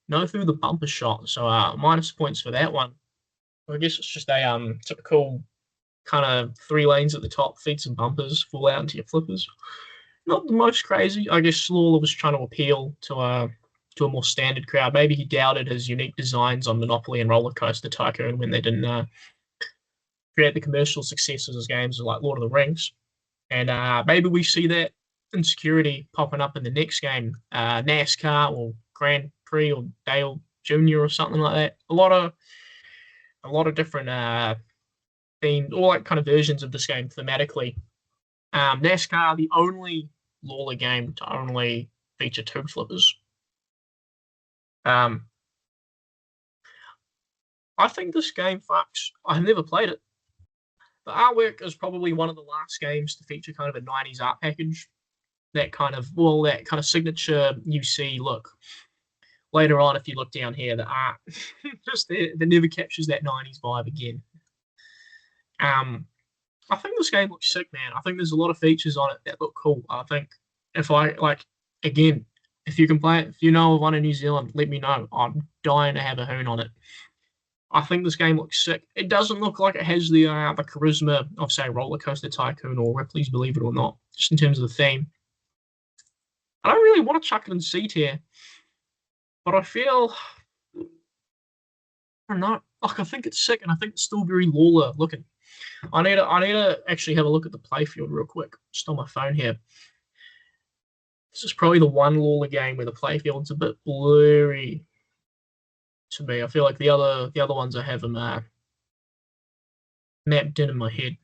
No through the bumper shot, so minus points for that one. I guess it's just a typical kind of 3 lanes at the top, feed some bumpers, fall out into your flippers. Not the most crazy. I guess Lawlor was trying to appeal to a more standard crowd. Maybe he doubted his unique designs on Monopoly and Roller Coaster Tycoon when they didn't create the commercial successes as games like Lord of the Rings. And maybe we see that insecurity popping up in the next game, NASCAR or Grand Prix or Dale Jr. or something like that. A lot of different themed, all like kind of versions of this game thematically. NASCAR, the only Lawlor game to only feature 2 flippers. I think this game fucks. I've never played it. The artwork is probably one of the last games to feature kind of a 90s art package. That kind of signature UC look. Later on, if you look down here, the art just that never captures that 90s vibe again. I think this game looks sick, man. I think there's a lot of features on it that look cool. I think if you can play it, if you know of one in New Zealand, let me know. I'm dying to have a hoon on it. I think this game looks sick. It doesn't look like it has the charisma of, say, Roller Coaster Tycoon or Ripley's Believe It or Not, just in terms of the theme. I don't really want to chuck it in C tier, but I feel, I don't know, I think it's sick, and I think it's still very Lawlor looking. I need to actually have a look at the playfield real quick, just on my phone here. This is probably the one Lawlor game where the playfield's a bit blurry to me. I feel like the other ones I have them mapped in my head.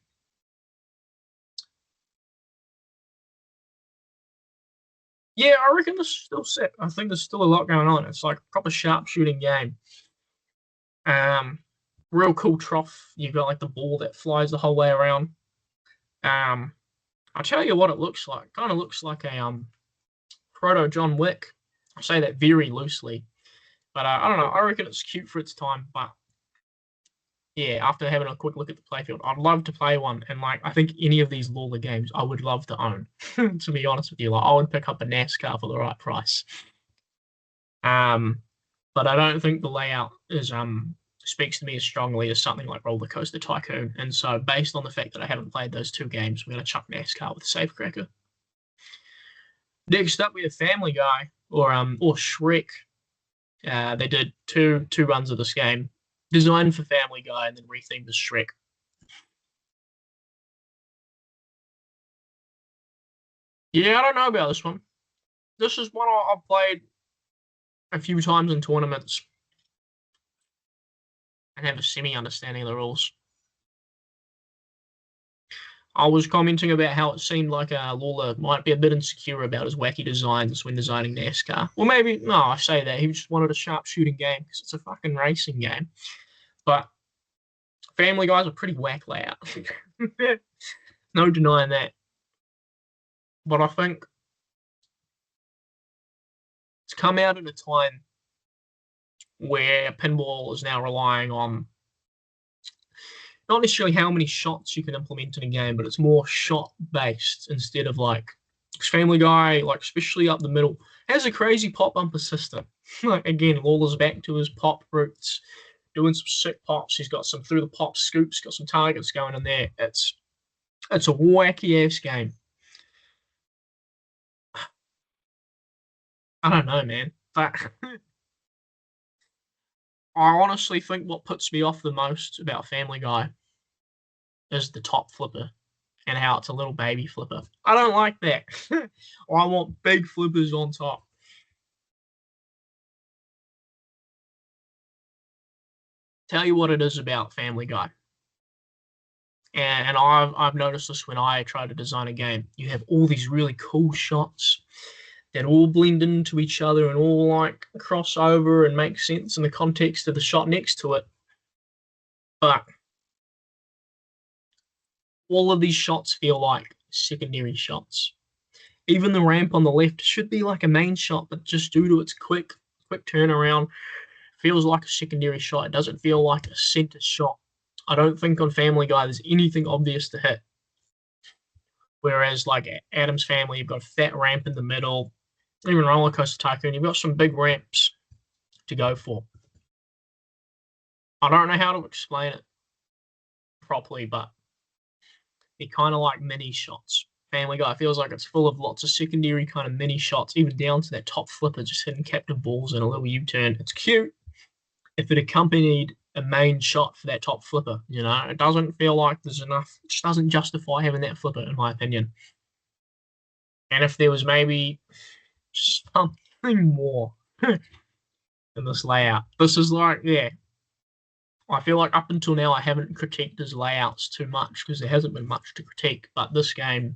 Yeah, I reckon this is still sick. I think there's still a lot going on. It's like a proper sharpshooting game. Real cool trough. You've got like the ball that flies the whole way around. I'll tell you what it looks like. Kind of looks like a proto John Wick. I say that very loosely, but I don't know. I reckon it's cute for its time. But yeah, after having a quick look at the playfield, I'd love to play one. And like, I think any of these Lawlor games, I would love to own. To be honest with you, like I would pick up a NASCAR for the right price. But I don't think the layout is speaks to me as strongly as something like Roller Coaster Tycoon. And so, based on the fact that I haven't played those 2 games, we're going to chuck NASCAR with Safecracker. Next up, we have Family Guy or Shrek. They did two runs of this game, designed for Family Guy and then rethemed as Shrek. Yeah, I don't know about this one. This is one I've played a few times in tournaments. and have a semi-understanding of the rules. I was commenting about how it seemed like Lawlor might be a bit insecure about his wacky designs when designing NASCAR. Well, maybe, no, I say that. He just wanted a sharp-shooting game because it's a fucking racing game. But Family Guy's a pretty whack layout. No denying that. But I think it's come out at a time where pinball is now relying on not necessarily how many shots you can implement in a game, but it's more shot based instead of like Family Guy, like especially up the middle, has a crazy pop bumper system. Like again, Lawlor's back to his pop roots, doing some sick pops. He's got some through the pop scoops, got some targets going in there. It's a wacky ass game. I don't know, man. But I honestly think what puts me off the most about Family Guy is the top flipper and how it's a little baby flipper. I don't like that. I want big flippers on top. Tell you what it is about Family Guy. And I've noticed this when I try to design a game. You have all these really cool shots that all blend into each other and all like cross over and make sense in the context of the shot next to it. But all of these shots feel like secondary shots. Even the ramp on the left should be like a main shot, but just due to its quick turnaround, feels like a secondary shot. It doesn't feel like a center shot. I don't think on Family Guy there's anything obvious to hit. Whereas like Adam's Family, you've got a fat ramp in the middle. Even Roller Coaster Tycoon, you've got some big ramps to go for. I don't know how to explain it properly, but they're kind of like mini shots. Family Guy feels like it's full of lots of secondary kind of mini shots, even down to that top flipper, just hitting captive balls in a little U-turn. It's cute if it accompanied a main shot for that top flipper. You know, it doesn't feel like there's enough. It just doesn't justify having that flipper, in my opinion. And if there was maybe something more in this layout, this is like, yeah. I feel like up until now I haven't critiqued his layouts too much because there hasn't been much to critique. But this game,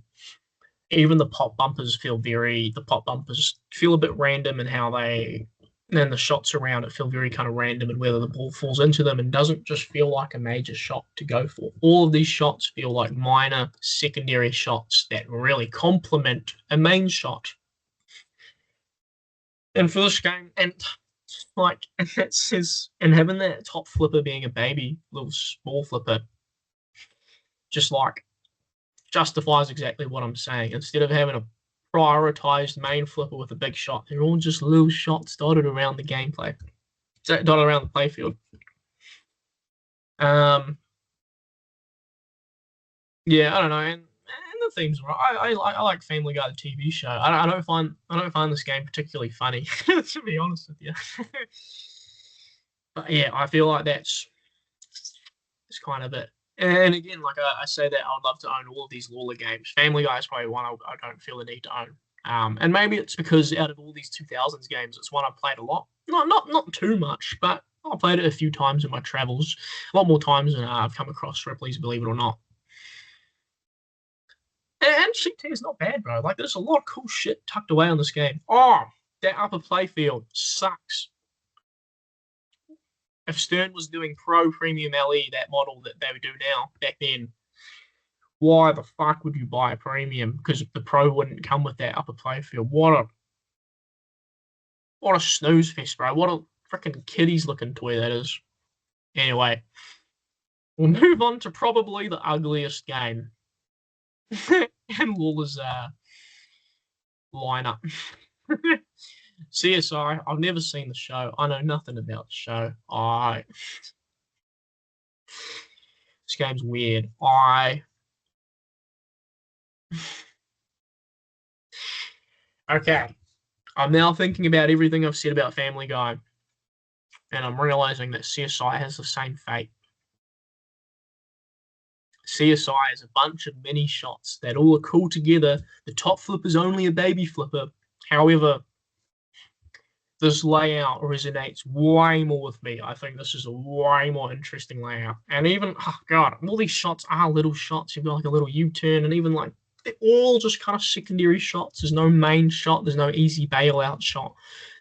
even the pop bumpers feel a bit random in how they, and the shots around it feel very kind of random in whether the ball falls into them and doesn't just feel like a major shot to go for. All of these shots feel like minor secondary shots that really complement a main shot. And for this game, and like, and it says, and having that top flipper being a baby little small flipper, just like justifies exactly what I'm saying. Instead of having a prioritized main flipper with a big shot, they're all just little shots dotted around the gameplay, dotted around the playfield. Yeah, I don't know, and the theme's right. I like Family Guy the TV show. I don't find this game particularly funny, to be honest with you. But yeah, I feel like it's kind of it. And again, like I say that I would love to own all of these Lawlor games. Family Guy is probably one I don't feel the need to own. And maybe it's because out of all these 2000s games, it's one I've played a lot. Not too much, but I played it a few times in my travels. A lot more times than I've come across Ripley's, believe it or not. And CT is not bad, bro. Like, there's a lot of cool shit tucked away on this game. Oh, that upper playfield sucks. If Stern was doing Pro Premium LE, that model that they would do now, back then, why the fuck would you buy a Premium? Because the Pro wouldn't come with that upper playfield. What a snooze fest, bro. What a freaking kiddies looking toy that is. Anyway, we'll move on to probably the ugliest game in Lawlor's lineup. CSI, I've never seen the show. I know nothing about the show. This game's weird. Okay. I'm now thinking about everything I've said about Family Guy, and I'm realizing that CSI has the same fate. CSI is a bunch of mini shots that all are cool together. The top flipper is only a baby flipper. However, this layout resonates way more with me. I think this is a way more interesting layout. And even, oh God, all these shots are little shots. You've got like a little U-turn, and even like, they're all just kind of secondary shots. There's no main shot. There's no easy bailout shot.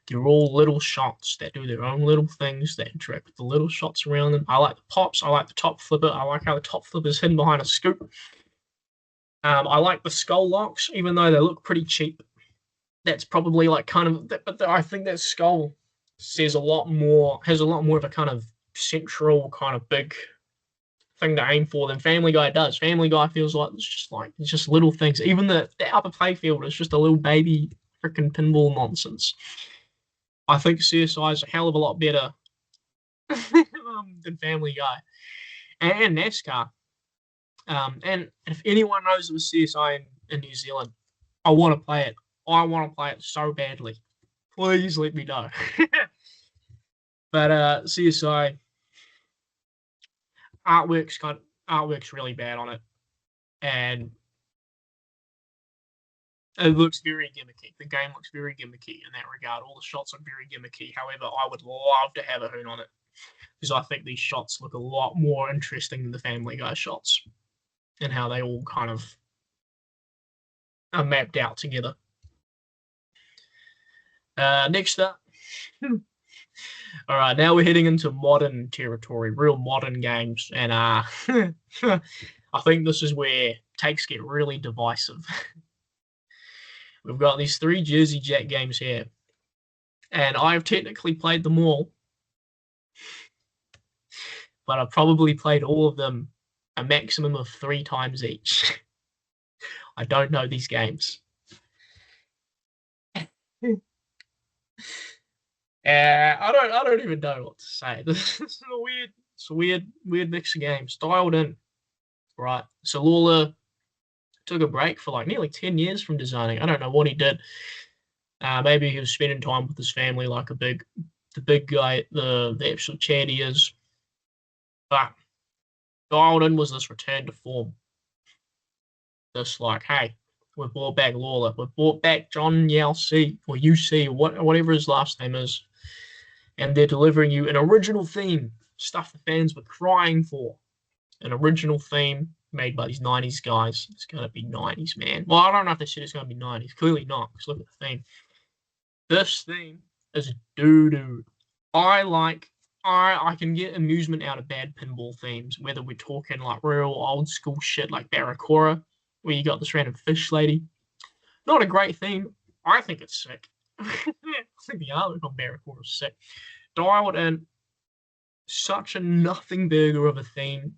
They're all little shots that do their own little things that interact with the little shots around them. I like the pops. I like the top flipper. I like how the top flipper is hidden behind a scoop. I like the skull locks, even though they look pretty cheap. That's probably like kind of, but I think that skull says a lot more, has a lot more of a kind of central kind of big thing to aim for than Family Guy does. Family Guy feels like it's just little things. Even the upper playfield is just a little baby freaking pinball nonsense. I think CSI is a hell of a lot better than Family Guy and NASCAR. And if anyone knows of a CSI in New Zealand, I want to play it. I want to play it so badly. Please let me know. But CSI artwork's really bad on it, and it looks very gimmicky. The game looks very gimmicky in that regard. All the shots are very gimmicky. However, I would love to have a hoon on it because I think these shots look a lot more interesting than the Family Guy shots and how they all kind of are mapped out together. Next up. All right, now we're heading into modern territory, real modern games, and I think this is where takes get really divisive. We've got these 3 Jersey Jack games here, and I've technically played them all, but I've probably played all of them a maximum of 3 times each. I don't know these games. I don't even know what to say. This is a weird mix of games. Dialed in, right? So Lawlor took a break for like nearly 10 years from designing. I don't know what he did. Maybe he was spending time with his family, like the big guy, the absolute Chad he is. But Dialed In was this return to form. This like, hey, we've brought back Lawlor, we've brought back John Yao C or UC or whatever his last name is. And they're delivering you an original theme, stuff the fans were crying for. An original theme made by these 90s guys. It's going to be 90s, man. Well, I don't know if they said it's going to be 90s. Clearly not, because look at the theme. This theme is doo-doo. I can get amusement out of bad pinball themes, whether we're talking like real old school shit like Barracuda, where you got this random fish lady. Not a great theme. I think it's sick. I think the artwork on Barracuda is sick. Dialed In, such a nothing burger of a theme,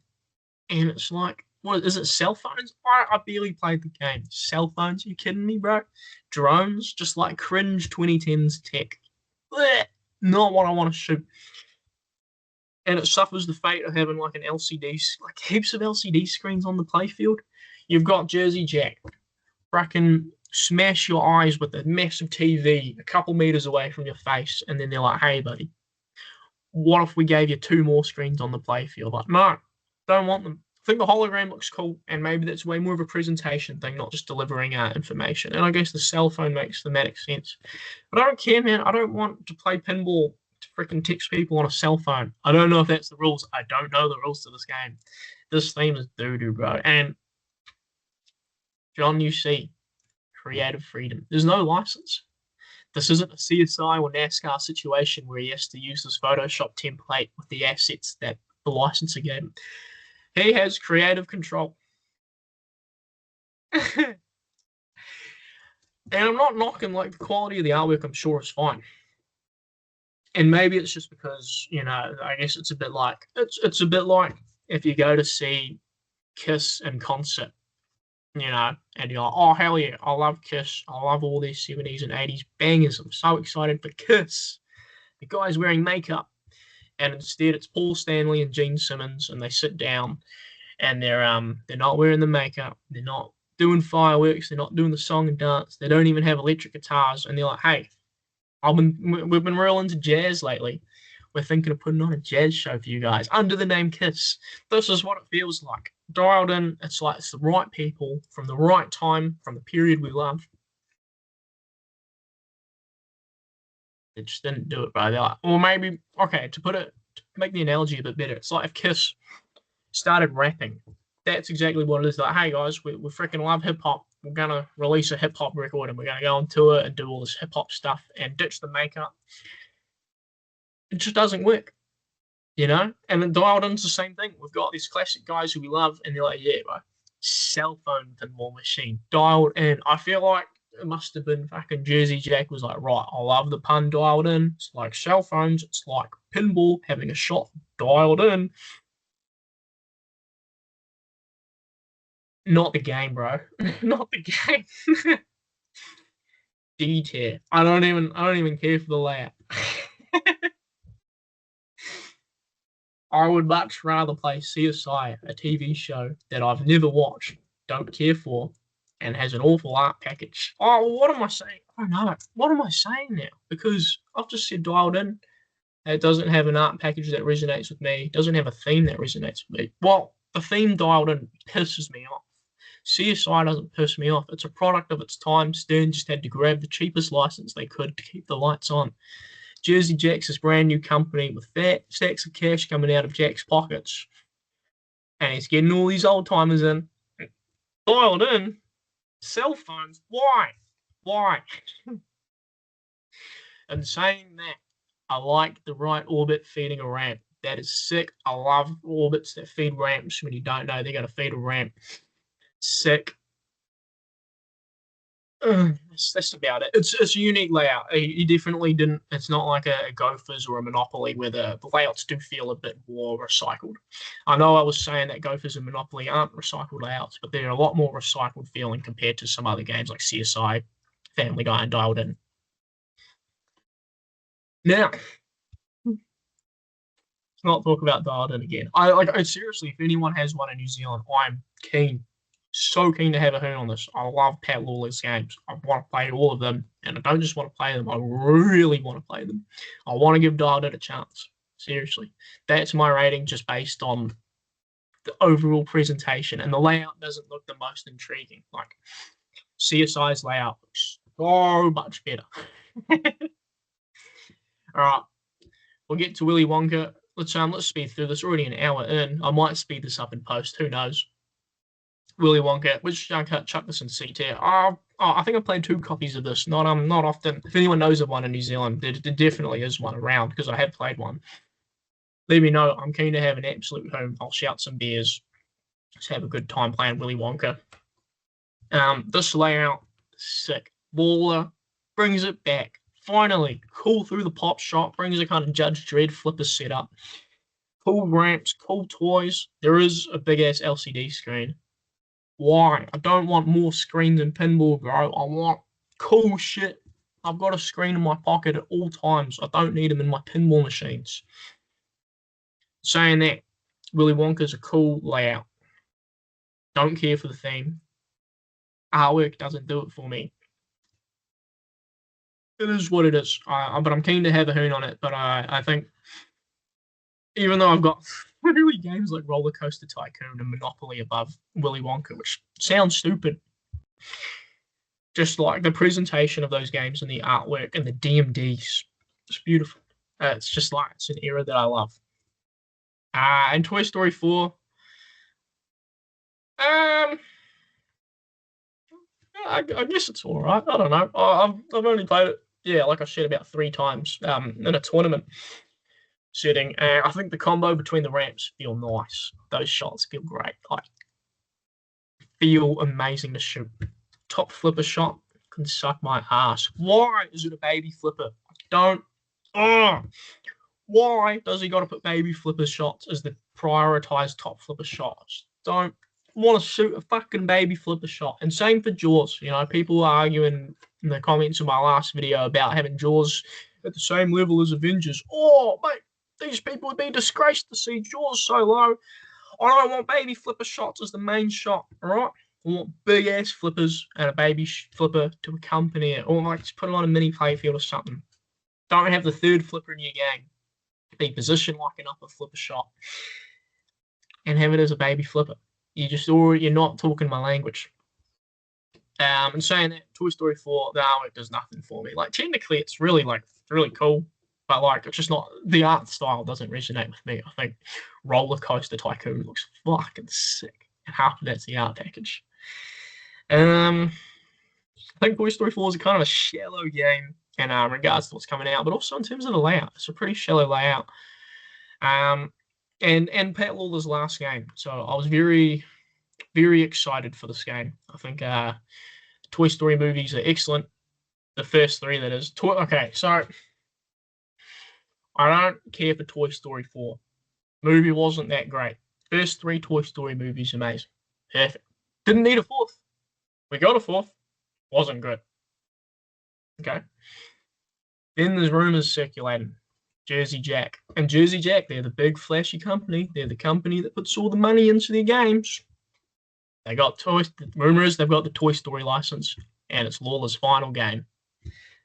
and it's like, what is it? Cell phones? I barely played the game. Cell phones? Are you kidding me, bro? Drones? Just like cringe 2010s tech. Blech, not what I want to shoot. And it suffers the fate of having like an LCD, like heaps of LCD screens on the playfield. You've got Jersey Jack, fracking smash your eyes with a massive TV a couple meters away from your face, and then they're like, hey, buddy, what if we gave you 2 more screens on the playfield? Like, no, don't want them. I think the hologram looks cool, and maybe that's way more of a presentation thing, not just delivering information. And I guess the cell phone makes thematic sense. But I don't care, man. I don't want to play pinball to freaking text people on a cell phone. I don't know if that's the rules. I don't know the rules to this game. This theme is doo-doo, bro. And John, you see, creative freedom. There's no license. This isn't a CSI or NASCAR situation where he has to use this Photoshop template with the assets that the licensor gave him. He has creative control. And I'm not knocking like the quality of the artwork, I'm sure is fine. And maybe it's just because, you know, I guess it's a bit like if you go to see Kiss in concert, you know, and you're like, oh, hell yeah, I love Kiss. I love all these 70s and 80s bangers. I'm so excited for Kiss. The guy's wearing makeup. And instead it's Paul Stanley and Gene Simmons, and they sit down and they're not wearing the makeup. They're not doing fireworks. They're not doing the song and dance. They don't even have electric guitars. And they're like, hey, we've been real into jazz lately. We're thinking of putting on a jazz show for you guys under the name Kiss. This is what it feels like. Dialed In, it's like it's the right people from the right time, from the period we love. They just didn't do it, bro. They're like, or maybe, okay, to make the analogy a bit better, it's like if Kiss started rapping. That's exactly what it is. Like, hey guys, we freaking love hip hop. We're gonna release a hip hop record and we're gonna go on tour and do all this hip hop stuff and ditch the makeup. It just doesn't work, you know? And then Dialed In's the same thing. We've got these classic guys who we love, and they're like, yeah, bro, cell phone pinball machine, Dialed In. I feel like it must have been fucking Jersey Jack was like, right, I love the pun Dialed In. It's like cell phones, it's like pinball having a shot dialed in. Not the game, bro. Not the game. D tier. I don't even care for the layout. I would much rather play CSI, a TV show that I've never watched, don't care for, and has an awful art package. Oh, what am I saying? I don't know. What am I saying now? Because I've just said Dialed In. It doesn't have an art package that resonates with me. It doesn't have a theme that resonates with me. Well, the theme Dialed In pisses me off. CSI doesn't piss me off. It's a product of its time. Stern just had to grab the cheapest license they could to keep the lights on. Jersey Jack's this brand new company with fat stacks of cash coming out of Jack's pockets. And he's getting all these old timers in. Dialed In. Cell phones. Why? Why? And saying that, I like the right orbit feeding a ramp. That is sick. I love orbits that feed ramps when you don't know they're going to feed a ramp. Sick. That's about it. It's a unique layout. You definitely didn't. It's not like a Gophers or a Monopoly where the layouts do feel a bit more recycled. I know I was saying that Gophers and Monopoly aren't recycled layouts, but they're a lot more recycled feeling compared to some other games like CSI, Family Guy, and Dialed In. Now, let's not talk about Dialed In again. I seriously, if anyone has one in New Zealand, I'm keen. So keen to have a hoon on this. I love Pat Lawlor's games. I want to play all of them, and I don't just want to play them. I really want to play them. I want to give Dialed In a chance. Seriously, that's my rating just based on the overall presentation, and the layout doesn't look the most intriguing. Like CSI's layout looks so much better. All right, we'll get to Willy Wonka. Let's speed through this. Already an hour in. I might speed this up in post. Who knows? Willy Wonka, which I can't chuck this in C tier. I think I played 2 copies of this. Not often. If anyone knows of one in New Zealand, there definitely is one around because I have played one. Let me know. I'm keen to have an absolute home. I'll shout some beers. Just have a good time playing Willy Wonka. This layout, sick. Lawlor brings it back. Finally, cool through the pop shop. Brings a kind of Judge Dredd flipper setup. Cool ramps, cool toys. There is a big ass LCD screen. Why? I don't want more screens in pinball, bro. I want cool shit. I've got a screen in my pocket at all times. I don't need them in my pinball machines. Saying that, Willy Wonka's a cool layout. Don't care for the theme. Artwork doesn't do it for me. It is what it is. But I'm keen to have a hoon on it. But I think, even though I've got literally games like Roller Coaster Tycoon and Monopoly above Willy Wonka, which sounds stupid. Just like the presentation of those games and the artwork and the DMDs, it's beautiful. It's just like it's an era that I love. And Toy Story 4, I guess it's all right. I don't know. I've only played it, yeah, like I said, about 3 times in a tournament setting. I think the combo between the ramps feel nice. Those shots feel great. Like, feel amazing to shoot. Top flipper shot can suck my ass. Why is it a baby flipper? I don't. Why does he got to put baby flipper shots as the prioritized top flipper shots? Don't want to shoot a fucking baby flipper shot. And same for Jaws. You know, people are arguing in the comments of my last video about having Jaws at the same level as Avengers. Oh, mate. These people would be disgraced to see Jaws so low. I don't want baby flipper shots as the main shot, all right? I want big ass flippers and a baby flipper to accompany it, or like just put it on a mini playfield or something. Don't have the third flipper in your game. Be positioned like an upper flipper shot, and have it as a baby flipper. You're not talking my language. And saying that, Toy Story 4, no, it does nothing for me. Like, technically, it's really cool, but like, it's just not, the art style doesn't resonate with me. I think Roller Coaster Tycoon looks fucking sick, and half of that's the art package. I think Toy Story 4 is a kind of a shallow game in regards to what's coming out, but also in terms of the layout, it's a pretty shallow layout. And Pat Lawlor's last game, so I was very, very excited for this game. I think Toy Story movies are excellent. The first three, that is. Okay, so I don't care for Toy Story 4. Movie wasn't that great. First three Toy Story movies, amazing. Perfect. Didn't need a fourth. We got a fourth. Wasn't good. Okay. Then there's rumors circulating. Jersey Jack. And Jersey Jack, they're the big flashy company. They're the company that puts all the money into their games. They got toys. The rumor is they've got the Toy Story license, and it's Lawlor's final game.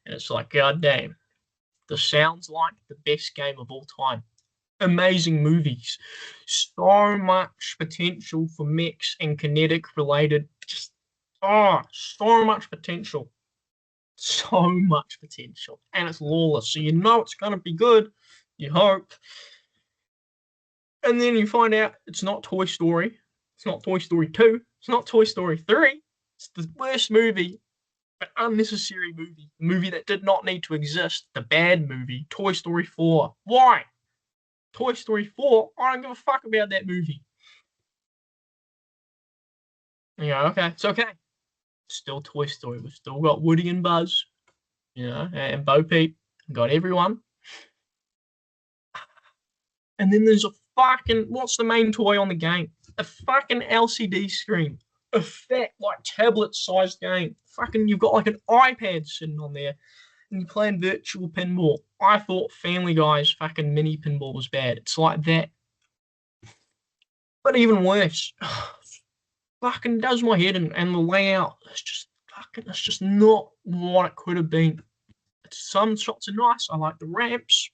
And it's like, God damn. This sounds like the best game of all time. Amazing movies. So much potential for mechs and kinetic related. Just, so much potential. So much potential. And it's Lawlor, so you know it's going to be good. You hope. And then you find out it's not Toy Story. It's not Toy Story 2. It's not Toy Story 3. It's the worst movie. An unnecessary movie. A movie that did not need to exist. The bad movie. Toy Story 4. Why? Toy Story 4? I don't give a fuck about that movie. Yeah, okay. It's okay. Still Toy Story. We've still got Woody and Buzz. And Bo Peep. We've got everyone. And then there's a fucking... What's the main toy on the game? A fucking LCD screen. A fat, tablet-sized game. Fucking, you've got an iPad sitting on there, and you're playing virtual pinball. I thought Family Guy's fucking mini pinball was bad. It's like that. But even worse. Fucking does my head in, and the layout is just not what it could have been. Some shots are nice. I like the ramps.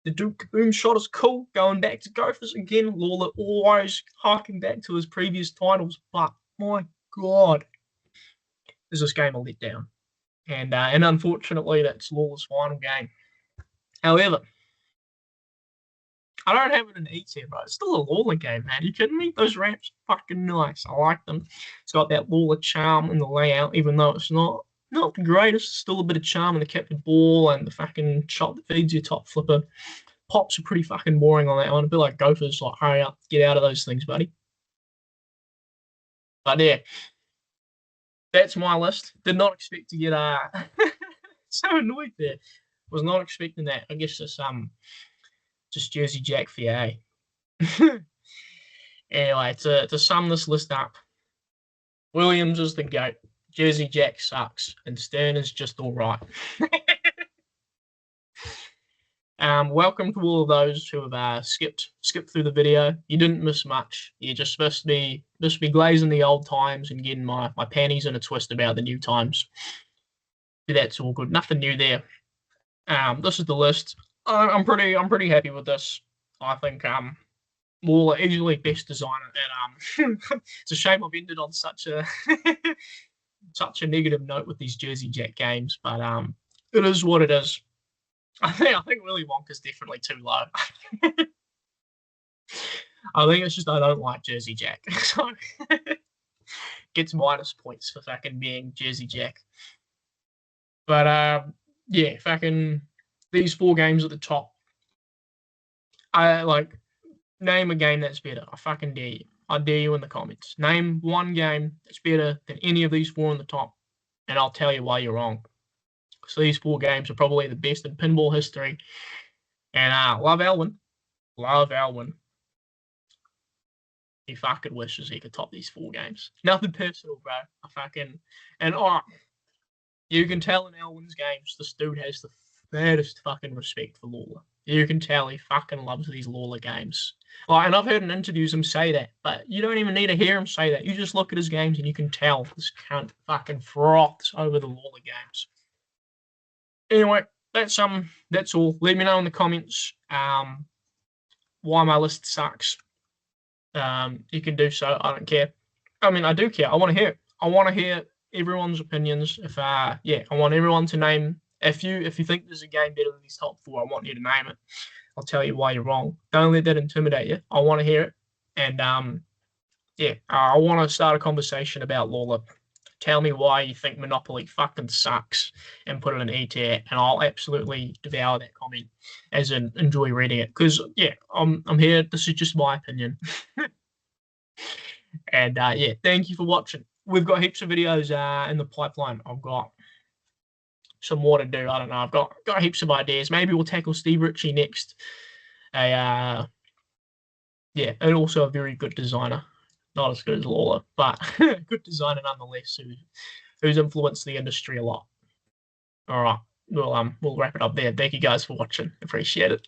The Duke Boom shot is cool. Going back to Gophers again. Lawlor always harking back to his previous titles, but my God, is this game a letdown? And unfortunately, that's Lawlor's final game. However, I don't have it in E tier, bro. It's still a Lawlor game, man. Are you kidding me? Those ramps are fucking nice. I like them. It's got that Lawlor charm in the layout, even though it's not the greatest. It's still a bit of charm in the captain ball and the fucking shot that feeds your top flipper. Pops are pretty fucking boring on that one. A bit like Gophers, hurry up, get out of those things, buddy. But yeah, that's my list. Did not expect to get so annoyed there. Was not expecting that. I guess it's just Jersey Jack for you. Anyway, to sum this list up, Williams is the GOAT. Jersey Jack sucks, and Stern is just all right. Welcome to all of those who have skipped through the video. You didn't miss much. You just must be glazing the old times and getting my panties in a twist about the new times. That's all good. Nothing new there. This is the list. I'm pretty happy with this. I think Lawlor easily best designer, and it's a shame I've ended on such a negative note with these Jersey Jack games, but it is what it is. I think Willy Wonka's definitely too low. I think it's just I don't like Jersey Jack, so gets minus points for fucking being Jersey Jack. But yeah, fucking these 4 games at the top. I name a game that's better. I fucking dare you. I dare you in the comments. Name one game that's better than any of these 4 on the top, and I'll tell you why you're wrong. So these 4 games are probably the best in pinball history. And love Alwyn. Love Alwyn. He fucking wishes he could top these 4 games. Nothing personal, bro. You can tell in Alwyn's games this dude has the fattest fucking respect for Lawlor. You can tell he fucking loves these Lawlor games. And I've heard in interviews him say that, but you don't even need to hear him say that. You just look at his games and you can tell this cunt fucking froths over the Lawlor games. Anyway, that's all. Let me know in the comments why my list sucks. You can do so. I don't care. I mean, I do care. I want to hear it. I want to hear everyone's opinions. If yeah, I want everyone to name. If you think there's a game better than these top 4, I want you to name it. I'll tell you why you're wrong. Don't let that intimidate you. I want to hear it. And yeah, I want to start a conversation about Lawlor. Tell me why you think Monopoly fucking sucks and put it in E tier, and I'll absolutely devour that comment, as in enjoy reading it. Because yeah, I'm here. This is just my opinion. And yeah, thank you for watching. We've got heaps of videos in the pipeline. I've got some more to do. I don't know. I've got heaps of ideas. Maybe we'll tackle Steve Ritchie next. Yeah, and also a very good designer. Not as good as Lawlor, but good designer nonetheless, who's influenced the industry a lot. All right, we'll wrap it up there. Thank you guys for watching. Appreciate it.